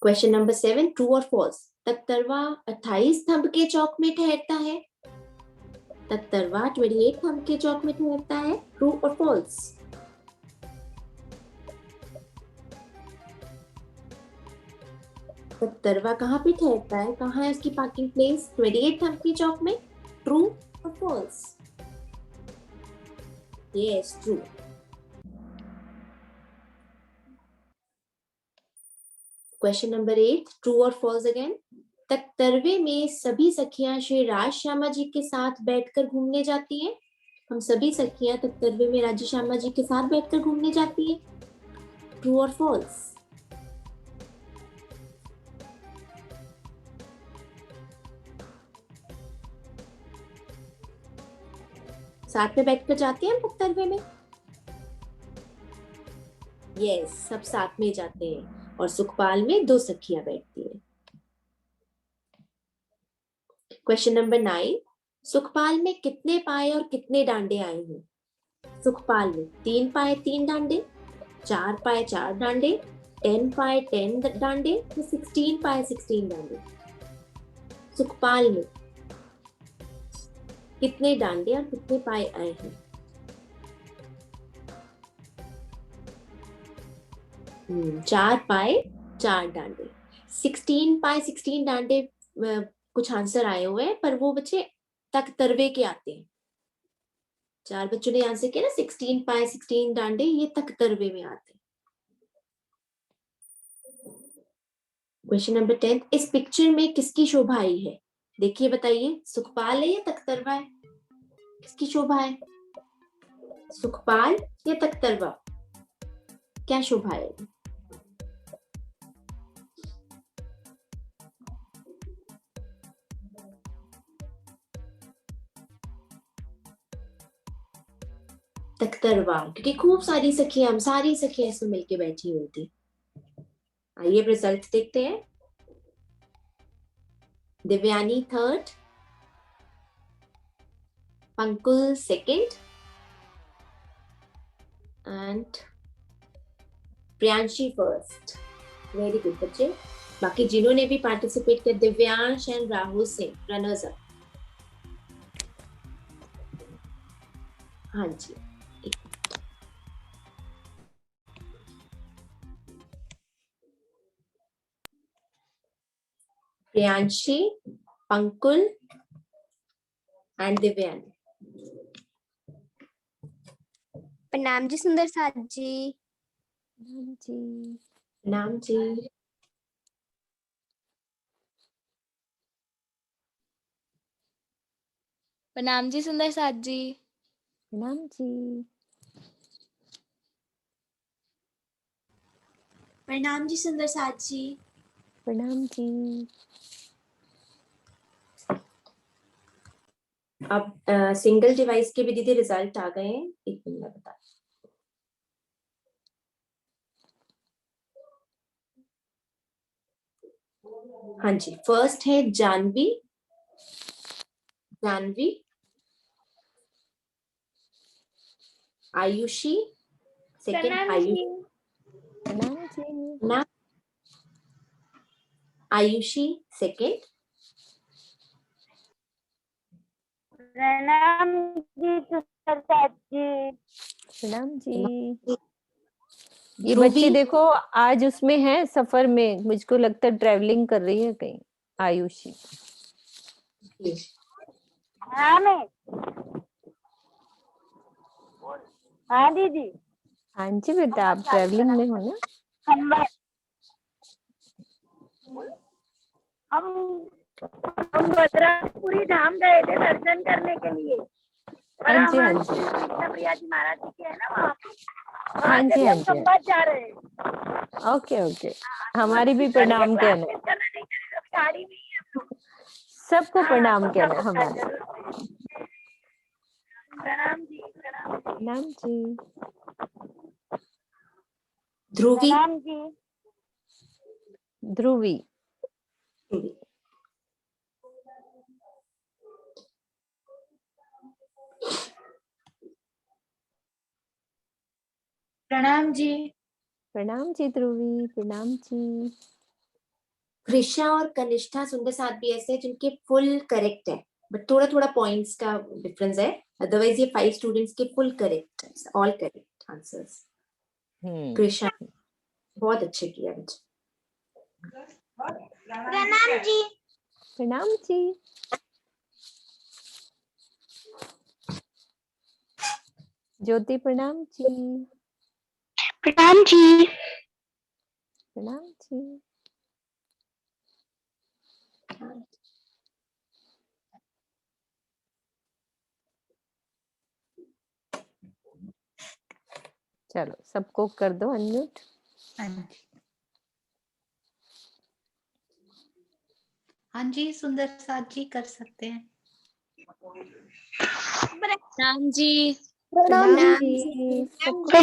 Question number 7, true और फॉल्स। तख्तरवा 28 स्तंभ के चौक में ठहरता है? तख्तरवा 28 स्तंभ के चौक में ठहरता है? ट्रू और फॉल्स? तख्तरवा कहाँ पे ठहरता है? कहाँ है उसकी पार्किंग प्लेस? 28 स्तंभ के चौक में? ट्रू और false? Yes, true. Question number 8, true और फॉल्स अगेन। तख्तरवे में सभी सखियां श्री राज श्यामा जी के साथ बैठकर घूमने जाती हैं? हम सभी सखियां तख्तरवे में राजी श्यामा जी के साथ बैठकर घूमने जाती हैं? ट्रू और फॉल्स? साथ में बैठकर जाते हैं तख्तरवे में? यस, सब साथ में जाते हैं और सुखपाल में 2 सखियां बैठती हैं। क्वेश्चन नंबर 9, सुखपाल में कितने पाए और कितने डांडे आए हैं? सुखपाल में 3 पाए 3 डांडे, 4 पाए 4 डांडे, 10 पाए 10 डांडे या 16 पाए 16 डांडे? सुखपाल में कितने डांडे और कितने पाए आए हैं? चार पाए 4 डांडे। 16 पाए 16 डांडे कुछ आंसर आए हुए हैं, पर वो बच्चे तख्तरवे के आते हैं। 4 बच्चों ने आंसर किया ना, 16 पाए 16 डांडे, ये तख्तरवे में आते हैं। क्वेश्चन नंबर 10, इस पिक्चर में किसकी शोभा आई है? देखिए बताइए, सुखपाल है या तख्तरवा है? किसकी शोभा है? सुखपाल या तख्तरवा? क्या शोभा है? तख्तरवा, क्योंकि खूब सारी सखियां, हम सारी सखियां इसमें मिलके बैठी हुई थी। आइए रिजल्ट देखते हैं। Divyani 3rd, Pankul 2nd and Priyanshi 1st। Very good बच्चे। बाकी जिन्होंने भी पार्टिसिपेट किया, Divyansh and Rahul Singh runners up. हाँ जी, प्रियांशी, पंकुल एंड दिव्यानी। प्रणाम जी सुंदर साथ जी। नाम जी। प्रणाम जी सुंदर साथ जी। प्रणाम जी। प्रणाम जी सुंदर साथ जी। प्रणाम जी। अब सिंगल डिवाइस के भी दीदी रिजल्ट आ गए हैं, एक मिनट में बता। हाँ जी, फर्स्ट है जानवी, आयुषी, सेकंड आयुषी, आयुषी सेकंड। प्रणाम जी सुंदर जी। प्रणाम जी। ये ध्रुवी। बच्ची देखो आज उसमें है सफर में, मुझको लगता है ट्रैवलिंग कर रही है कहीं, आयुषी। हाँ मैं, हाँ दीदी। हाँ जी बेटा, आप ट्रैवलिंग में हो ना? हम बद्रापुरी धाम गए थे दर्शन करने के लिए। हाँ जी हाँ जी प्रिया जी महाराज जी के है ना वहाँ पे, हाँ जी हाँ जी खंबात जा रहे हैं। ओके ओके, हमारी भी प्रणाम कहना, गाड़ी में ही हम लोग। सबको प्रणाम कहना हमारा। प्रणाम जी, प्रणाम प्रणाम जी। ध्रुवी। प्रणाम जी। ध्रुवी। प्रणाम जी। प्रणाम जी ध्रुवी, प्रणाम जी। कृषा और कनिष्ठा सुंदर साथ भी ऐसे हैं जिनके फुल करेक्ट है, बट थोड़ा थोड़ा पॉइंट्स का डिफरेंस है। अदरवाइज ये 5 स्टूडेंट्स के फुल करेक्ट है, ऑल करेक्ट आंसर्स। कृषा बहुत अच्छे किया बच्चे। प्रणाम जी। प्रणाम जी। ज्योति प्रणाम जी। प्रणाम जी। प्रणाम जी। चलो सबको कर दो अनम्यूट। हाँ जी सुंदर साथ जी कर सकते हैं। प्रणाम जी। प्रणाम जी सबको।